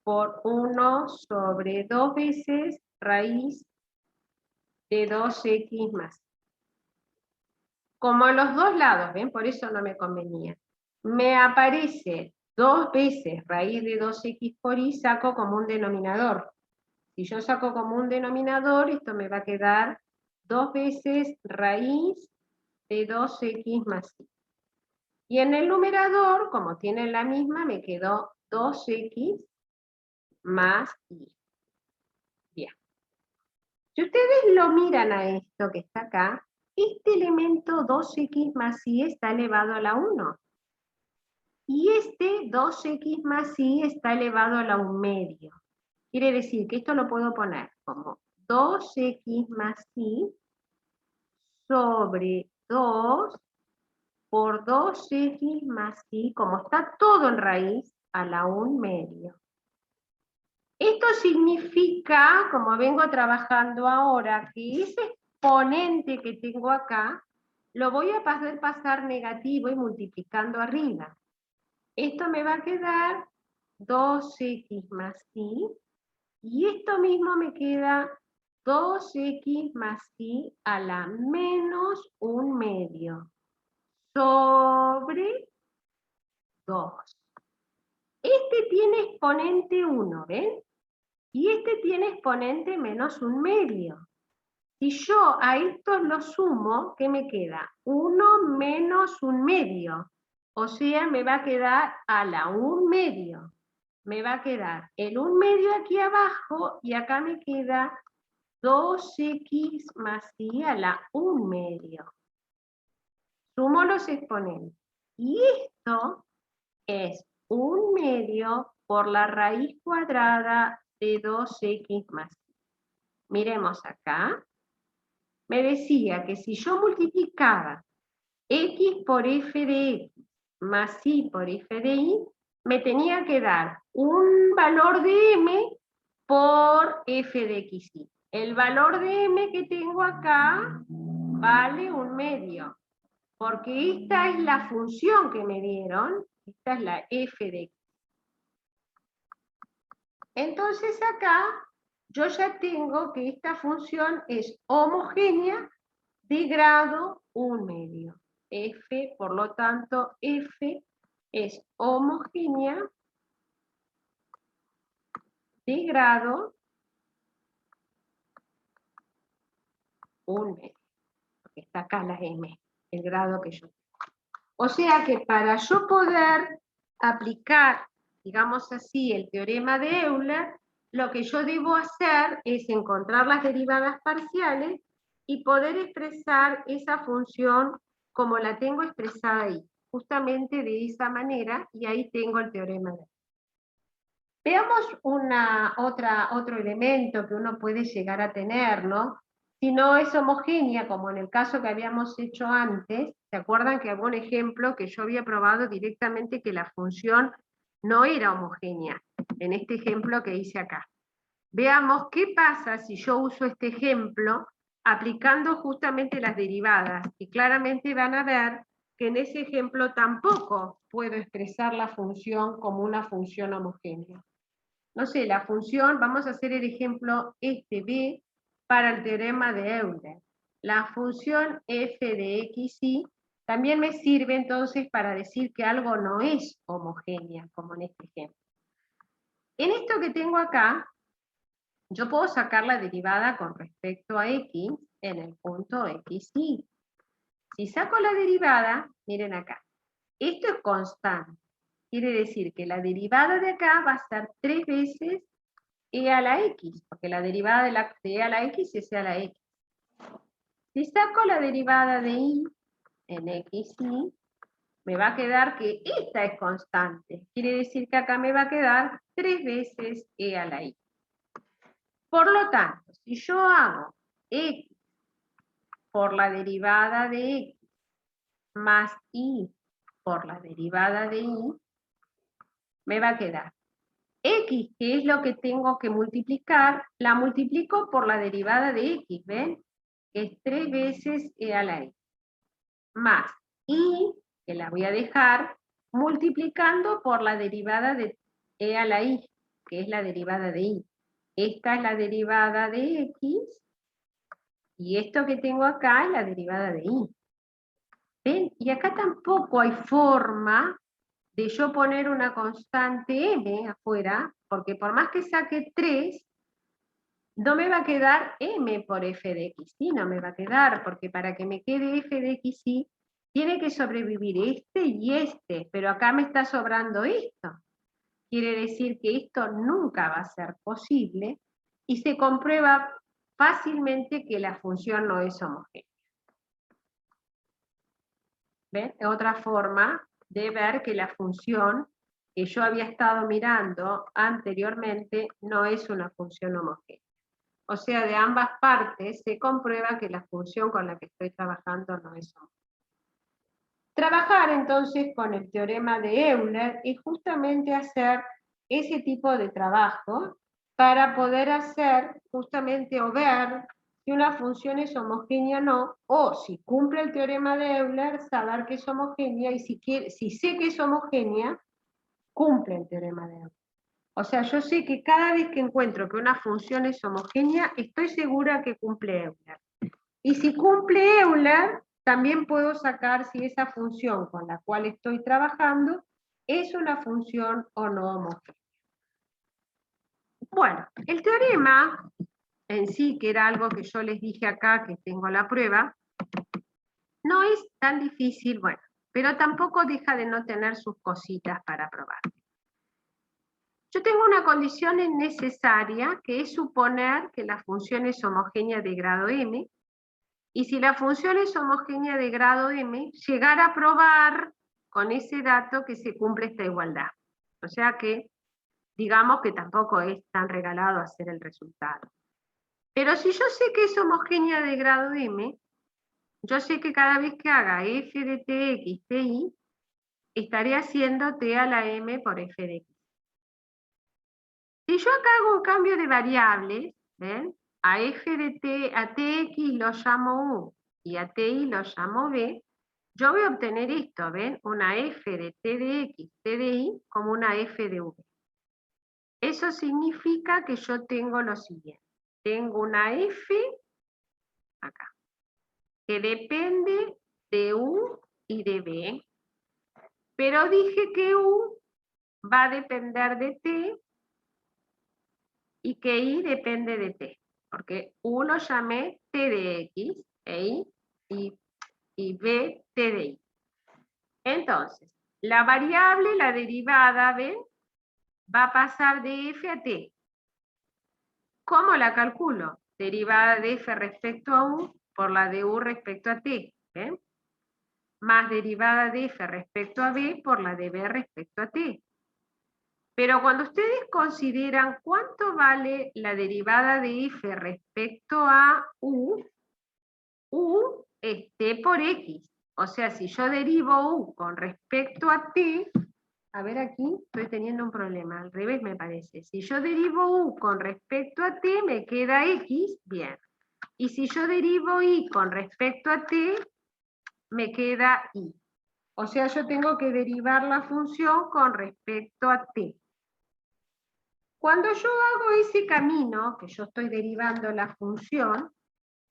por 1 sobre 2 veces raíz de 2x más. Como a los dos lados, ¿ven? Por eso no me convenía. Me aparece 2 veces raíz de 2x por y, saco como un denominador. Si yo saco como un denominador, esto me va a quedar 2 veces raíz de 2x más y. Y en el numerador, como tienen la misma, me quedó 2x más y. Bien. Si ustedes lo miran a esto que está acá, este elemento 2x más y está elevado a la 1. Y este 2x más y está elevado a la 1 medio. Quiere decir que esto lo puedo poner como 2x más y sobre 2 por 2x más y, como está todo en raíz, a la 1 medio. Esto significa, como vengo trabajando ahora, que ese exponente que tengo acá, lo voy a hacer pasar negativo y multiplicando arriba. Esto me va a quedar 2x más y esto mismo me queda 2x más y a la menos 1 medio sobre 2. Este tiene exponente 1, ¿ven? Y este tiene exponente menos 1 medio. Si yo a estos los sumo, ¿qué me queda? 1 menos 1 medio. O sea, me va a quedar a la 1 medio. Me va a quedar el 1 medio aquí abajo y acá me queda 2x más y a la 1 medio. Sumo los exponentes. Y esto es 1 medio por la raíz cuadrada de 2x más y. Miremos acá. Me decía que si yo multiplicaba x por f de x más y por f de y, me tenía que dar un valor de m por f de x y. El valor de m que tengo acá vale 1 medio, porque esta es la función que me dieron, esta es la f de x. Entonces acá yo ya tengo que esta función es homogénea de grado 1 medio. F, por lo tanto, F es homogénea de grado 1 medio. Porque está acá la M, el grado que yo tengo. O sea que para yo poder aplicar, digamos así, el teorema de Euler, lo que yo debo hacer es encontrar las derivadas parciales y poder expresar esa función como la tengo expresada ahí, justamente de esa manera, y ahí tengo el teorema de Euler. Veamos otro elemento que uno puede llegar a tener, ¿no? Si no es homogénea, como en el caso que habíamos hecho antes, ¿se acuerdan que hubo un ejemplo que yo había probado directamente que la función no era homogénea? En este ejemplo que hice acá. Veamos qué pasa si yo uso este ejemplo aplicando justamente las derivadas, y claramente van a ver que en ese ejemplo tampoco puedo expresar la función como una función homogénea. No sé, la función, vamos a hacer el ejemplo B para el teorema de Euler. La función f de x, y también me sirve entonces para decir que algo no es homogénea, como en este ejemplo. En esto que tengo acá, yo puedo sacar la derivada con respecto a x en el punto x, y. Si saco la derivada, miren acá, esto es constante. Quiere decir que la derivada de acá va a ser 3 veces e a la x, porque la derivada de e a la x es e a la x. Si saco la derivada de y en x, y, me va a quedar que esta es constante. Quiere decir que acá me va a quedar 3 veces e a la y. Por lo tanto, si yo hago x por la derivada de x más y por la derivada de y, me va a quedar x, que es lo que tengo que multiplicar, la multiplico por la derivada de x, ¿ven? Que es 3 veces e a la x. Más y, que la voy a dejar, multiplicando por la derivada de e a la y, que es la derivada de y. Esta es la derivada de x, y esto que tengo acá es la derivada de y. ¿Ven? Y acá tampoco hay forma de yo poner una constante m afuera, porque por más que saque 3, no me va a quedar m por f de x, y no me va a quedar, porque para que me quede f de x, y, tiene que sobrevivir este y este, pero acá me está sobrando esto. Quiere decir que esto nunca va a ser posible, y se comprueba fácilmente que la función no es homogénea. ¿Ven? Otra forma de ver que la función que yo había estado mirando anteriormente no es una función homogénea. O sea, de ambas partes se comprueba que la función con la que estoy trabajando no es homogénea. Trabajar entonces con el teorema de Euler es justamente hacer ese tipo de trabajo para poder hacer justamente o ver si una función es homogénea o no, o si cumple el teorema de Euler, saber que es homogénea, y si sé que es homogénea, cumple el teorema de Euler. O sea, yo sé que cada vez que encuentro que una función es homogénea, estoy segura que cumple Euler. Y si cumple Euler, también puedo sacar si esa función con la cual estoy trabajando es una función o no homogénea. Bueno, el teorema en sí, que era algo que yo les dije acá, que tengo la prueba, no es tan difícil, bueno, pero tampoco deja de no tener sus cositas para probar. Yo tengo una condición necesaria, que es suponer que la función es homogénea de grado m, y si la función es homogénea de grado m, llegar a probar con ese dato que se cumple esta igualdad. O sea que, digamos que tampoco es tan regalado hacer el resultado. Pero si yo sé que es homogénea de grado m, yo sé que cada vez que haga f de tx, ti, estaré haciendo t a la m por f de x. Si yo acá hago un cambio de variables, ¿ven? A f de t, a tx lo llamo u y a ti lo llamo b, yo voy a obtener esto, ¿ven? Una f de t de x, t de y, como una f de v. Eso significa que yo tengo lo siguiente. Tengo una f, acá, que depende de u y de b, pero dije que u va a depender de t y que y depende de t, porque u lo llamé t de x, y b t de y. Entonces, la variable, la derivada, ¿ven? Va a pasar de f a t. ¿Cómo la calculo? Derivada de f respecto a u por la de u respecto a t, ¿ven? Más derivada de f respecto a b por la de b respecto a t. Pero cuando ustedes consideran cuánto vale la derivada de f respecto a u es t por x. O sea, si yo derivo u con respecto a t, a ver, aquí estoy teniendo un problema, al revés me parece. Si yo derivo u con respecto a t, me queda x, bien. Y si yo derivo y con respecto a t, me queda y. O sea, yo tengo que derivar la función con respecto a t. Cuando yo hago ese camino, que yo estoy derivando la función,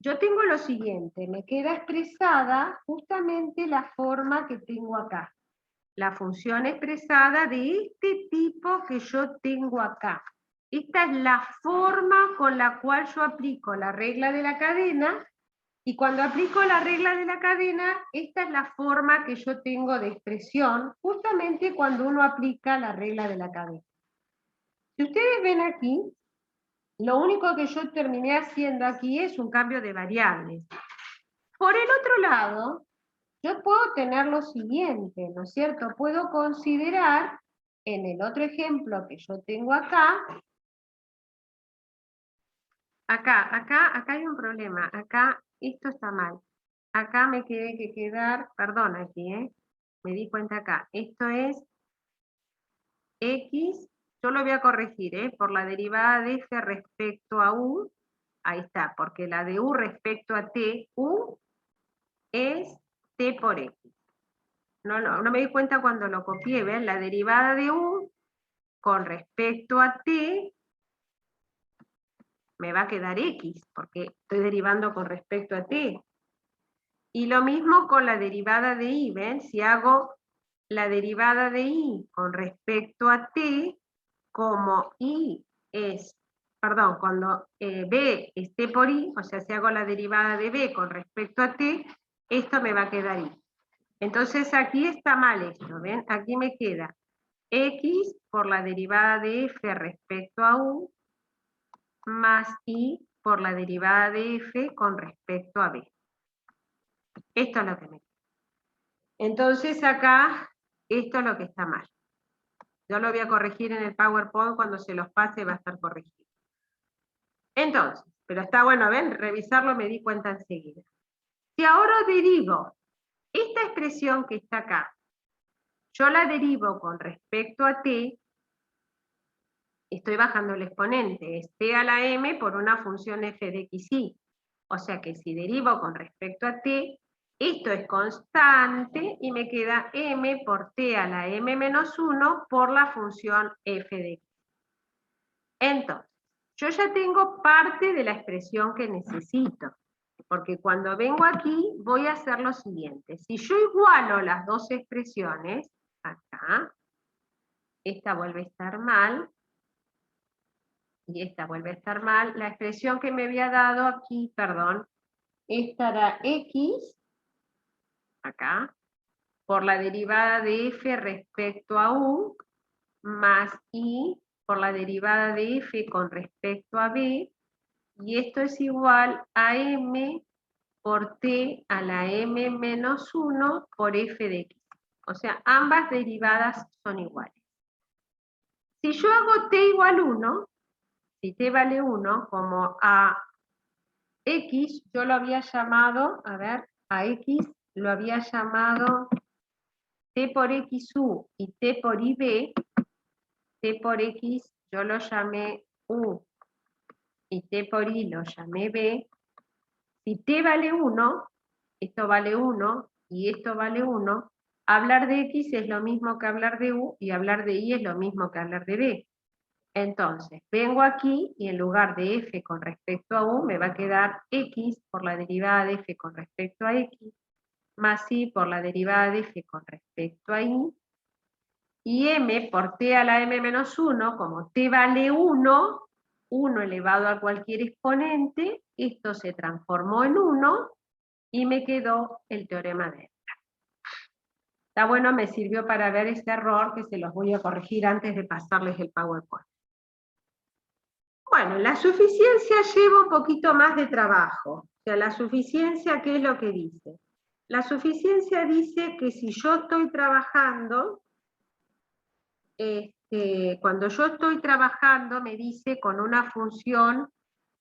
yo tengo lo siguiente, me queda expresada justamente la forma que tengo acá. La función expresada de este tipo que yo tengo acá. Esta es la forma con la cual yo aplico la regla de la cadena, y cuando aplico la regla de la cadena, esta es la forma que yo tengo de expresión, justamente cuando uno aplica la regla de la cadena. Si ustedes ven aquí, lo único que yo terminé haciendo aquí es un cambio de variables. Por el otro lado, yo puedo tener lo siguiente, ¿no es cierto? Puedo considerar, en el otro ejemplo que yo tengo acá hay un problema, acá esto está mal. Acá me quedé que quedar, perdón aquí, me di cuenta acá, esto es x, yo lo voy a corregir, por la derivada de f respecto a u, ahí está, porque la de u respecto a t, u es t por x. No me di cuenta cuando lo copié, ¿ven? La derivada de u con respecto a t me va a quedar x, porque estoy derivando con respecto a t. Y lo mismo con la derivada de y, ¿ven? Si hago la derivada de y con respecto a t, como y es, perdón, cuando b es t por y, o sea, si hago la derivada de b con respecto a t, esto me va a quedar y. Entonces aquí está mal esto, ¿ven? Aquí me queda x por la derivada de f respecto a u, más y por la derivada de f con respecto a b. Esto es lo que me queda. Entonces acá, esto es lo que está mal. Yo lo voy a corregir en el PowerPoint, cuando se los pase va a estar corregido. Entonces, pero está bueno, ¿ven? Revisarlo, me di cuenta enseguida. Si ahora derivo esta expresión que está acá, yo la derivo con respecto a t, estoy bajando el exponente, es t a la m por una función f de x, y. O sea que si derivo con respecto a t, esto es constante y me queda m por t a la m menos 1 por la función f de x. Entonces, yo ya tengo parte de la expresión que necesito, porque cuando vengo aquí voy a hacer lo siguiente. Si yo igualo las dos expresiones, acá, esta vuelve a estar mal, y esta vuelve a estar mal, la expresión que me había dado aquí, perdón, esta era x, acá, por la derivada de f respecto a u, más y por la derivada de f con respecto a b, y esto es igual a m por t a la m menos 1 por f de x. O sea, ambas derivadas son iguales. Si yo hago t igual 1, si t vale 1, como a x, yo lo había llamado, a ver, a x lo había llamado t por xu y t por ib, t por x yo lo llamé u y t por i lo llamé b. Si t vale 1, esto vale 1 y esto vale 1, hablar de x es lo mismo que hablar de u y hablar de y es lo mismo que hablar de b. Entonces, vengo aquí y en lugar de f con respecto a u me va a quedar x por la derivada de f con respecto a x, más y por la derivada de f con respecto a y m por t a la m menos 1, como t vale 1, 1 elevado a cualquier exponente, esto se transformó en 1 y me quedó el teorema de Euler. Está bueno, me sirvió para ver este error que se los voy a corregir antes de pasarles el PowerPoint. Bueno, la suficiencia lleva un poquito más de trabajo. O sea, la suficiencia, ¿qué es lo que dice? La suficiencia dice que si yo estoy trabajando, cuando yo estoy trabajando me dice con una función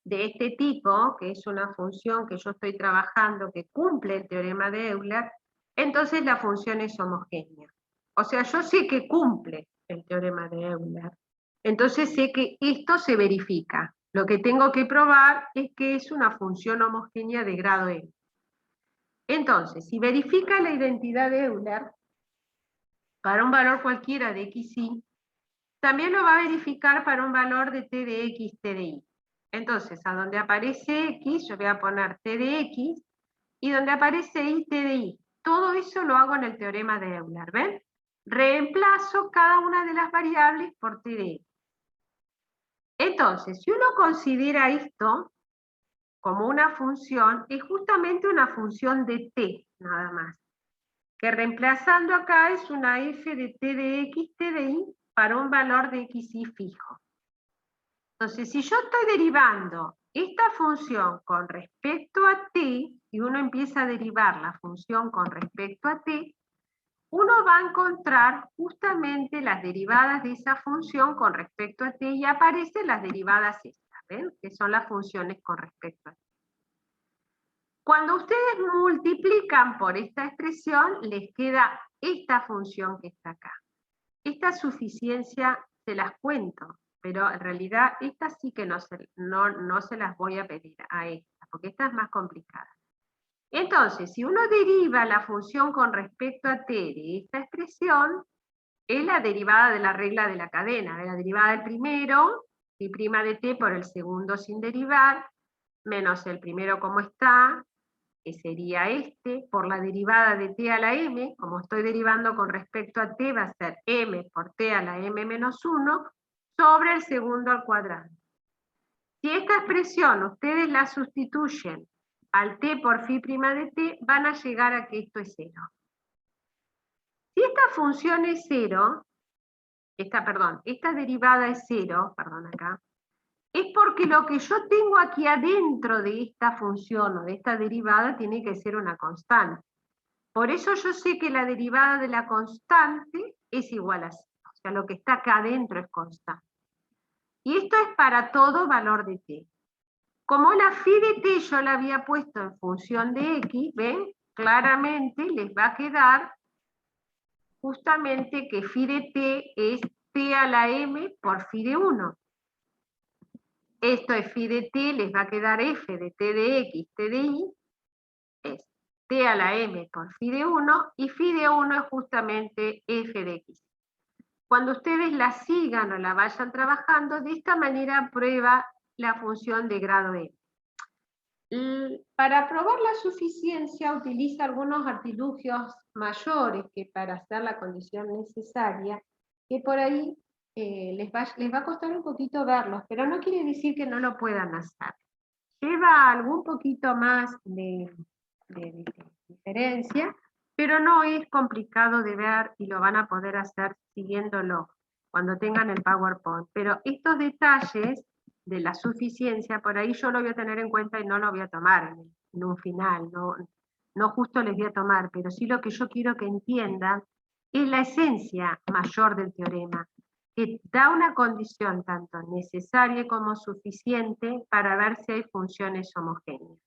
de este tipo, que es una función que yo estoy trabajando que cumple el teorema de Euler, entonces la función es homogénea. O sea, yo sé que cumple el teorema de Euler. Entonces sé que esto se verifica. Lo que tengo que probar es que es una función homogénea de grado n. Entonces, si verifica la identidad de Euler para un valor cualquiera de x, y, también lo va a verificar para un valor de t de x, t de y. Entonces, a donde aparece x, yo voy a poner t de x, y donde aparece y, t de y. Todo eso lo hago en el teorema de Euler, ¿ven? Reemplazo cada una de las variables por t de x. Entonces, si uno considera esto como una función, es justamente una función de t, nada más. Que reemplazando acá es una f de t de x, t de y, para un valor de x, y fijo. Entonces, si yo estoy derivando esta función con respecto a t, y uno empieza a derivar la función con respecto a t, uno va a encontrar justamente las derivadas de esa función con respecto a t, y aparecen las derivadas estas, ¿ven? Que son las funciones con respecto a t. Cuando ustedes multiplican por esta expresión, les queda esta función que está acá. Esta suficiencia se las cuento, pero en realidad esta sí que no se las voy a pedir a esta, porque esta es más complicada. Entonces, si uno deriva la función con respecto a t de esta expresión, es la derivada de la regla de la cadena, de la derivada del primero, y prima de t por el segundo sin derivar, menos el primero como está, que sería este, por la derivada de t a la m, como estoy derivando con respecto a t, va a ser m por t a la m menos 1, sobre el segundo al cuadrado. Si esta expresión ustedes la sustituyen al t por phi' de t, van a llegar a que esto es 0. Si esta función es 0, esta derivada es 0, acá, es porque lo que yo tengo aquí adentro de esta función o de esta derivada tiene que ser una constante. Por eso yo sé que la derivada de la constante es igual a 0. O sea, lo que está acá adentro es constante. Y esto es para todo valor de t. Como la phi de t yo la había puesto en función de x, ¿ven? Claramente les va a quedar justamente que phi de t es t a la m por phi de 1. Esto es phi de t, les va a quedar f de t de x, t de y, es t a la m por phi de 1, y phi de 1 es justamente f de x. Cuando ustedes la sigan o la vayan trabajando, de esta manera prueba la función de grado n. Para probar la suficiencia utiliza algunos artilugios mayores que para hacer la condición necesaria, que por ahí les va a costar un poquito verlos, pero no quiere decir que no lo puedan hacer. Lleva algún poquito más de diferencia, pero no es complicado de ver y lo van a poder hacer siguiéndolo cuando tengan el PowerPoint. Pero estos detalles de la suficiencia, por ahí yo lo voy a tener en cuenta y no lo voy a tomar en un final, no justo les voy a tomar, pero sí lo que yo quiero que entiendan es la esencia mayor del teorema, que da una condición tanto necesaria como suficiente para ver si hay funciones homogéneas.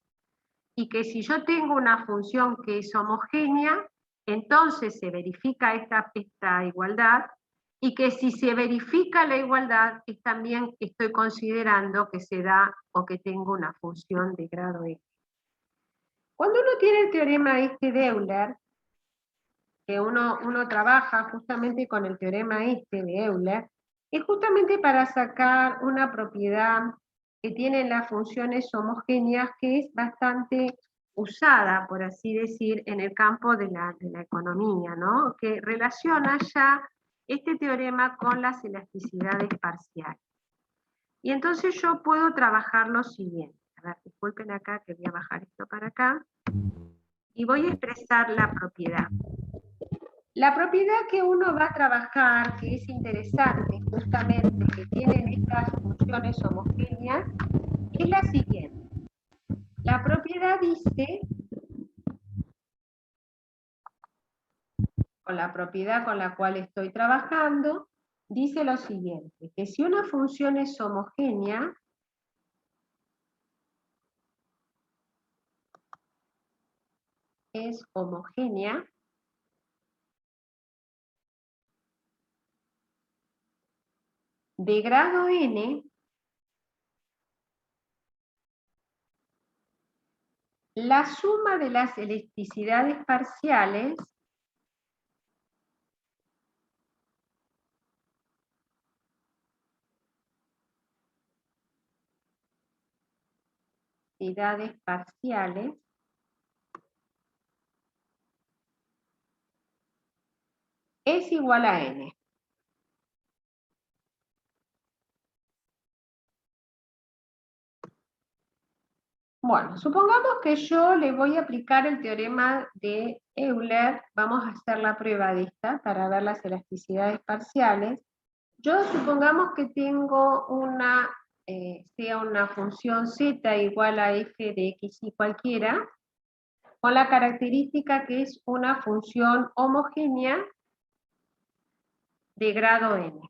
Y que si yo tengo una función que es homogénea, entonces se verifica esta igualdad, y que si se verifica la igualdad, es también estoy considerando que se da o que tengo una función de grado x. Cuando uno tiene el teorema este de Euler, que uno trabaja justamente con el teorema este de Euler, es justamente para sacar una propiedad que tienen las funciones homogéneas, que es bastante usada, por así decir, en el campo de la economía, ¿no? Que relaciona ya este teorema con las elasticidades parciales. Y entonces yo puedo trabajar lo siguiente. A ver, disculpen acá que voy a bajar esto para acá. Y voy a expresar la propiedad. La propiedad que uno va a trabajar, que es interesante justamente, que tienen estas funciones homogéneas, es la siguiente. La propiedad dice, con la propiedad con la cual estoy trabajando, dice lo siguiente, que si una función es homogénea, de grado n, la suma de las elasticidades parciales es igual a n. Bueno, supongamos que yo le voy a aplicar el teorema de Euler. Vamos a hacer la prueba de esta para ver las elasticidades parciales. Yo supongamos que tengo una, sea una función z igual a f de x y cualquiera, con la característica que es una función homogénea de grado n.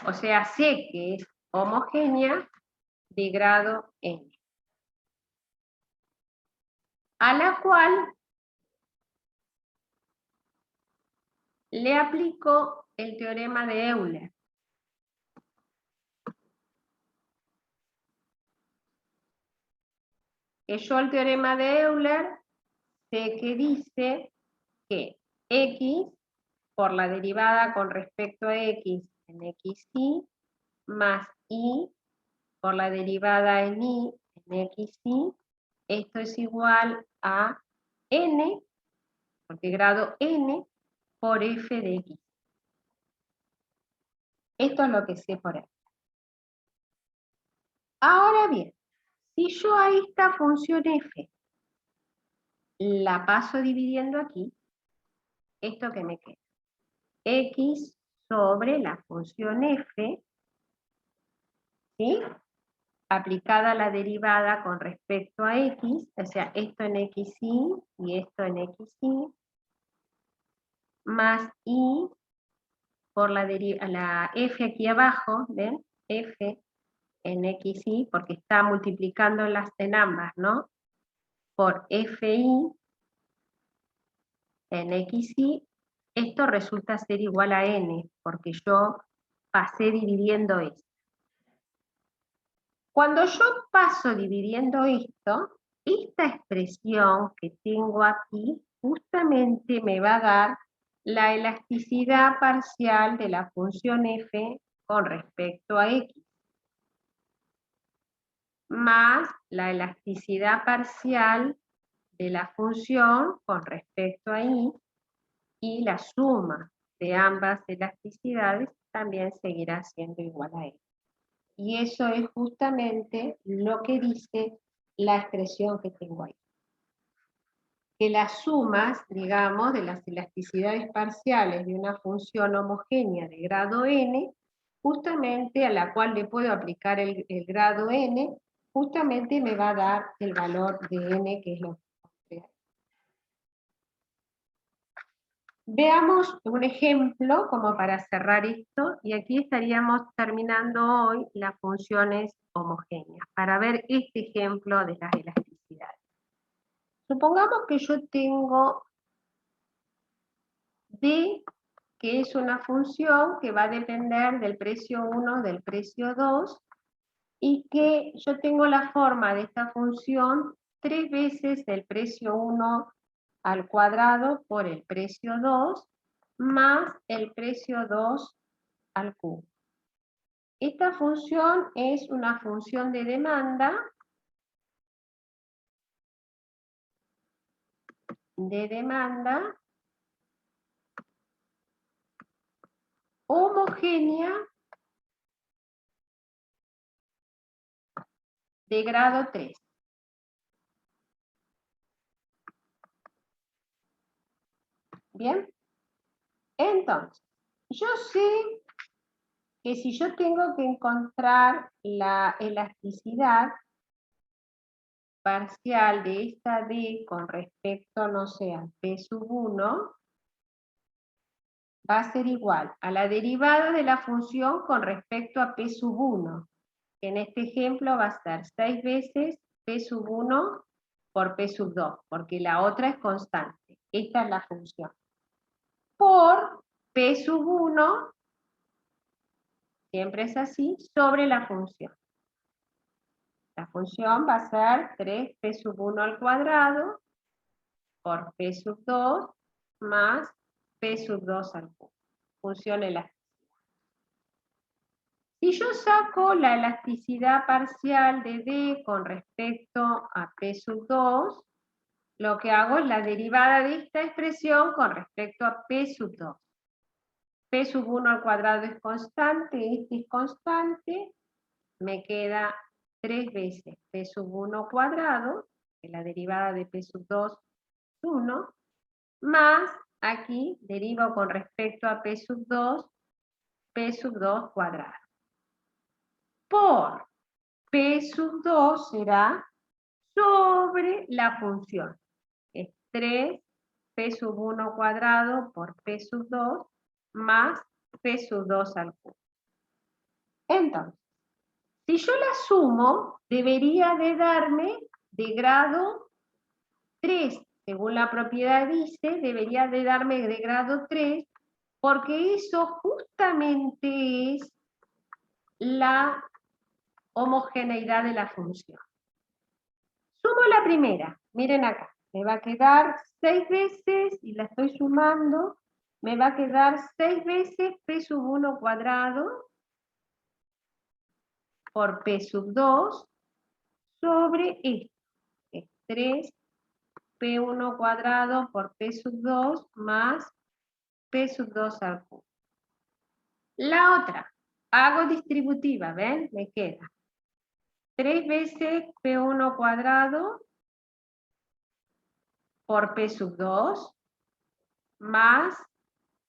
O sea, sé que es homogénea de grado n. A la cual le aplico el teorema de Euler. Que yo el teorema de Euler sé que dice que x por la derivada con respecto a x en xy más y por la derivada en y en xy, esto es igual a n, porque grado n, por f de x. Esto es lo que sé por ahí. Ahora bien, si yo a esta función f la paso dividiendo aquí, esto que me queda, x sobre la función f, ¿sí?, aplicada a la derivada con respecto a x, o sea, esto en xy y esto en xy, más y por la f aquí abajo, ¿ven? F en xy, porque está multiplicando en ambas, ¿no? Por fi en xy, esto resulta ser igual a n, porque yo pasé dividiendo esto. Cuando yo paso dividiendo esto, esta expresión que tengo aquí justamente me va a dar la elasticidad parcial de la función f con respecto a x, más la elasticidad parcial de la función con respecto a y, y la suma de ambas elasticidades también seguirá siendo igual a x. Y eso es justamente lo que dice la expresión que tengo ahí. Que las sumas, digamos, de las elasticidades parciales de una función homogénea de grado n, justamente a la cual le puedo aplicar el grado n, justamente me va a dar el valor de n, que es lo que hay. Veamos un ejemplo como para cerrar esto, y aquí estaríamos terminando hoy las funciones homogéneas, para ver este ejemplo de las elasticidades. Supongamos que yo tengo d, que es una función que va a depender del precio 1, del precio 2, y que yo tengo la forma de esta función 3 veces el precio 1 al cuadrado por el precio 2, más el precio 2 al cubo. Esta función es una función de demanda homogénea de grado 3. ¿Bien? Entonces, yo sé que si yo tengo que encontrar la elasticidad parcial de esta D con respecto, no sé, a P sub 1, va a ser igual a la derivada de la función con respecto a P sub 1, que en este ejemplo va a ser 6 veces P sub 1 por P sub 2, porque la otra es constante. Esta es la función. Por P sub 1 siempre es así, sobre la función. La función va a ser 3p sub 1 al cuadrado por p sub 2 más p sub 2 al cubo. Función elástica. Si yo saco la elasticidad parcial de D con respecto a P sub 2, lo que hago es la derivada de esta expresión con respecto a P sub 2. P sub 1 al cuadrado es constante, este es constante, me queda 3 veces P sub 1 cuadrado, que la derivada de P sub 2 es 1, más, aquí derivo con respecto a P sub 2 cuadrado. Por P sub 2 será sobre la función. Es 3P sub 1 cuadrado por P sub 2 más P sub 2 al cubo. Entonces, si yo la sumo, debería de darme de grado 3. Según la propiedad dice, debería de darme de grado 3, porque eso justamente es la homogeneidad de la función. Sumo la primera, miren acá, me va a quedar 6 veces, y la estoy sumando, me va a quedar 6 veces P sub 1 cuadrado por P sub 2 sobre esto, es 3P1 cuadrado por P sub 2 más P sub 2 al cubo. La otra, hago distributiva, ¿ven? Me queda 3 veces P1 cuadrado por P sub 2 más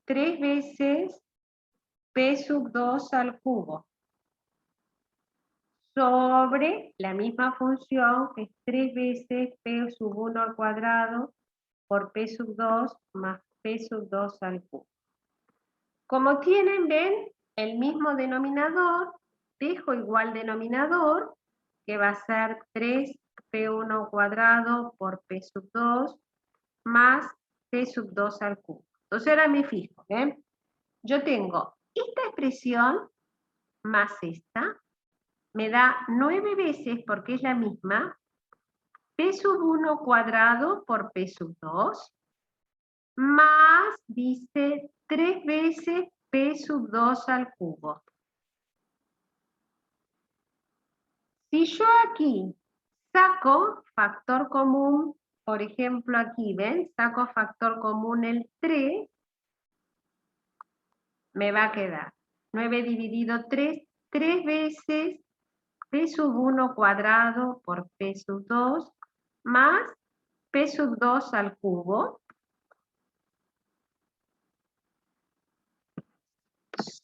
3 veces P sub 2 al cubo sobre la misma función que es 3 veces P sub 1 al cuadrado por P sub 2 más P sub 2 al cubo. Como tienen, ven, el mismo denominador, dejo igual denominador, que va a ser 3P1 cuadrado por P sub 2 más P sub 2 al cubo. Entonces ahora me fijo, ¿ven? Yo tengo esta expresión más esta, me da 9 veces, porque es la misma, P sub 1 cuadrado por P sub 2, más, dice, 3 veces P sub 2 al cubo. Si yo aquí saco factor común, por ejemplo aquí, ¿ven? Saco factor común el 3, me va a quedar 9 dividido 3, 3 veces P sub 1 cuadrado por P sub 2 más P sub 2 al cubo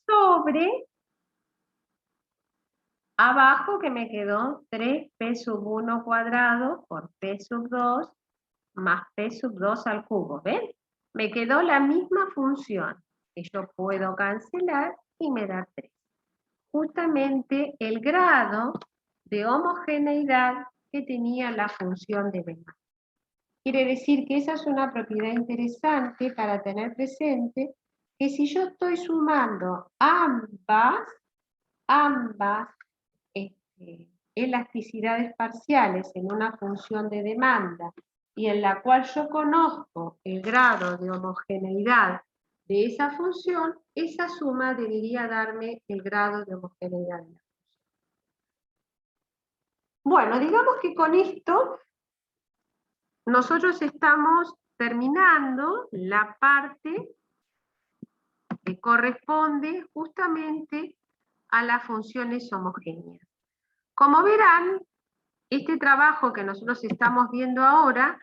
sobre abajo que me quedó 3P sub 1 cuadrado por P sub 2 más P sub 2 al cubo, ¿ven? Me quedó la misma función que yo puedo cancelar y me da 3. Justamente el grado de homogeneidad que tenía la función de Bellman. Quiere decir que esa es una propiedad interesante para tener presente, que si yo estoy sumando ambas elasticidades parciales en una función de demanda y en la cual yo conozco el grado de homogeneidad de esa función, esa suma debería darme el grado de homogeneidad de la función. Bueno, digamos que con esto nosotros estamos terminando la parte que corresponde justamente a las funciones homogéneas. Como verán, este trabajo que nosotros estamos viendo ahora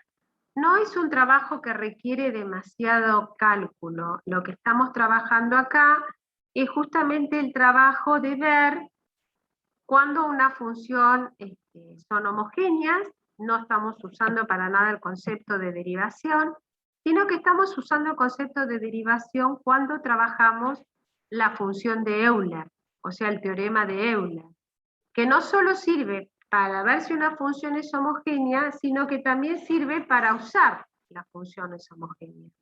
no es un trabajo que requiere demasiado cálculo. Lo que estamos trabajando acá es justamente el trabajo de ver cuando una función son homogéneas. No estamos usando para nada el concepto de derivación, sino que estamos usando el concepto de derivación cuando trabajamos la función de Euler, o sea, el teorema de Euler, que no solo sirve para ver si una función es homogénea, sino que también sirve para usar las funciones homogéneas.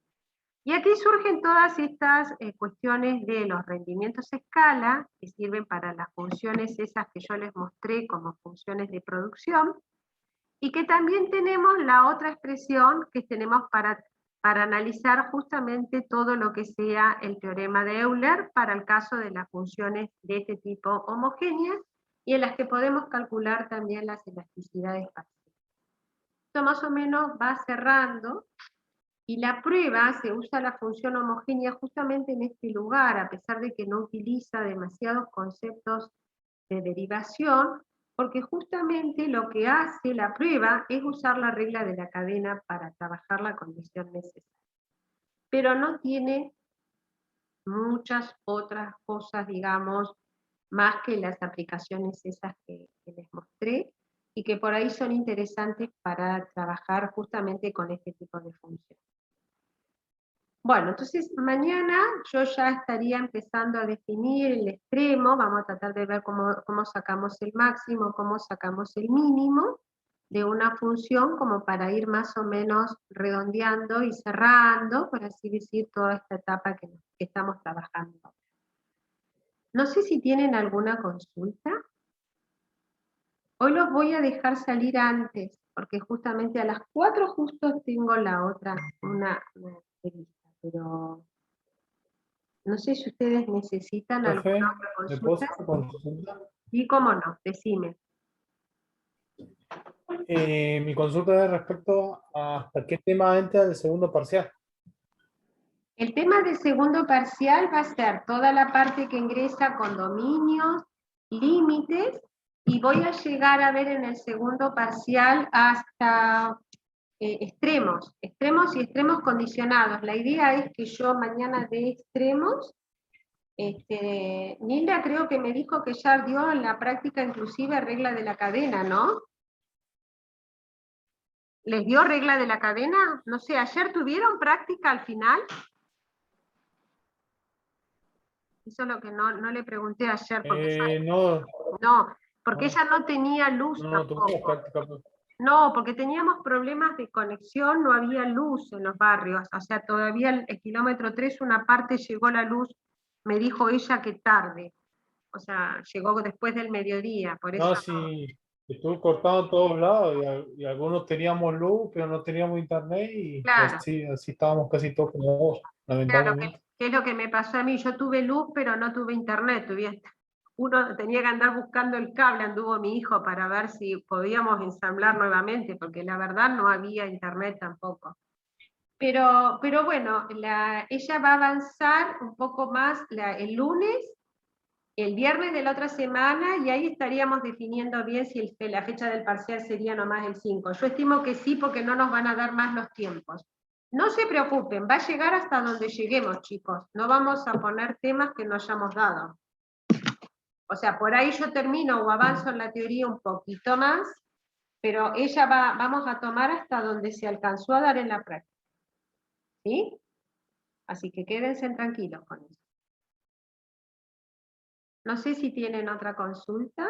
Y aquí surgen todas estas cuestiones de los rendimientos a escala, que sirven para las funciones esas que yo les mostré como funciones de producción, y que también tenemos la otra expresión que tenemos para analizar justamente todo lo que sea el teorema de Euler para el caso de las funciones de este tipo homogéneas, y en las que podemos calcular también las elasticidades parciales. Esto más o menos va cerrando. Y la prueba se usa la función homogénea justamente en este lugar, a pesar de que no utiliza demasiados conceptos de derivación, porque justamente lo que hace la prueba es usar la regla de la cadena para trabajar la condición necesaria. Pero no tiene muchas otras cosas, digamos, más que las aplicaciones esas que les mostré, y que por ahí son interesantes para trabajar justamente con este tipo de funciones. Bueno, entonces mañana yo ya estaría empezando a definir el extremo, vamos a tratar de ver cómo sacamos el máximo, cómo sacamos el mínimo de una función, como para ir más o menos redondeando y cerrando, por así decir, toda esta etapa que estamos trabajando. No sé si tienen alguna consulta. Hoy los voy a dejar salir antes, porque justamente a las 4 justo tengo la otra, una entrevista, pero no sé si ustedes necesitan alguna Profe, otra ¿me puedo consulta. hacer una consulta? Y cómo no, decime. Mi consulta es respecto a hasta qué tema entra el segundo parcial. El tema del segundo parcial va a ser toda la parte que ingresa con dominios, límites, y voy a llegar a ver en el segundo parcial hasta extremos y extremos condicionados. La idea es que yo mañana dé extremos. Nilda creo que me dijo que ya dio en la práctica inclusive regla de la cadena, ¿no? ¿Les dio regla de la cadena? No sé, ¿ayer tuvieron práctica al final? Eso es lo que no le pregunté ayer, porque porque ella no tenía luz No tuvimos tampoco. práctica. Pues. No, porque teníamos problemas de conexión, no había luz en los barrios, o sea, todavía el kilómetro 3, una parte llegó la luz, me dijo ella que tarde, o sea, llegó después del mediodía, por eso No, sí, estuvo cortado en todos lados y algunos teníamos luz, pero no teníamos internet y claro, así estábamos casi todos como vos, claro, lamentablemente. que es lo que me pasó a mí, yo tuve luz, pero no tuve internet, uno tenía que andar buscando el cable, anduvo mi hijo para ver si podíamos ensamblar nuevamente, porque la verdad no había internet tampoco. Pero bueno, ella va a avanzar un poco más el lunes, el viernes de la otra semana, y ahí estaríamos definiendo bien si la fecha del parcial sería nomás el 5. Yo estimo que sí, porque no nos van a dar más los tiempos. No se preocupen, va a llegar hasta donde lleguemos, chicos. No vamos a poner temas que no hayamos dado. O sea, por ahí yo termino o avanzo en la teoría un poquito más, pero vamos a tomar hasta donde se alcanzó a dar en la práctica. ¿Sí? Así que quédense tranquilos con eso. No sé si tienen otra consulta.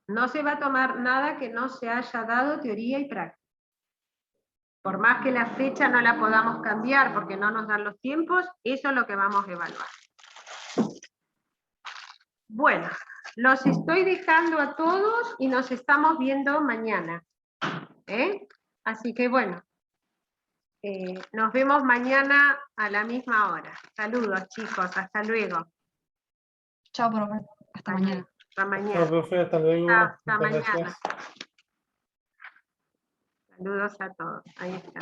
No se va a tomar nada que no se haya dado teoría y práctica. Por más que la fecha no la podamos cambiar porque no nos dan los tiempos, eso es lo que vamos a evaluar. Bueno, los estoy dejando a todos y nos estamos viendo mañana. Así que bueno, nos vemos mañana a la misma hora. Saludos, chicos, hasta luego. Chao, profe. Hasta mañana. Hasta mañana. Chao, profe, hasta luego. Hasta Muchas mañana. gracias. Saludos a todos. Ahí está.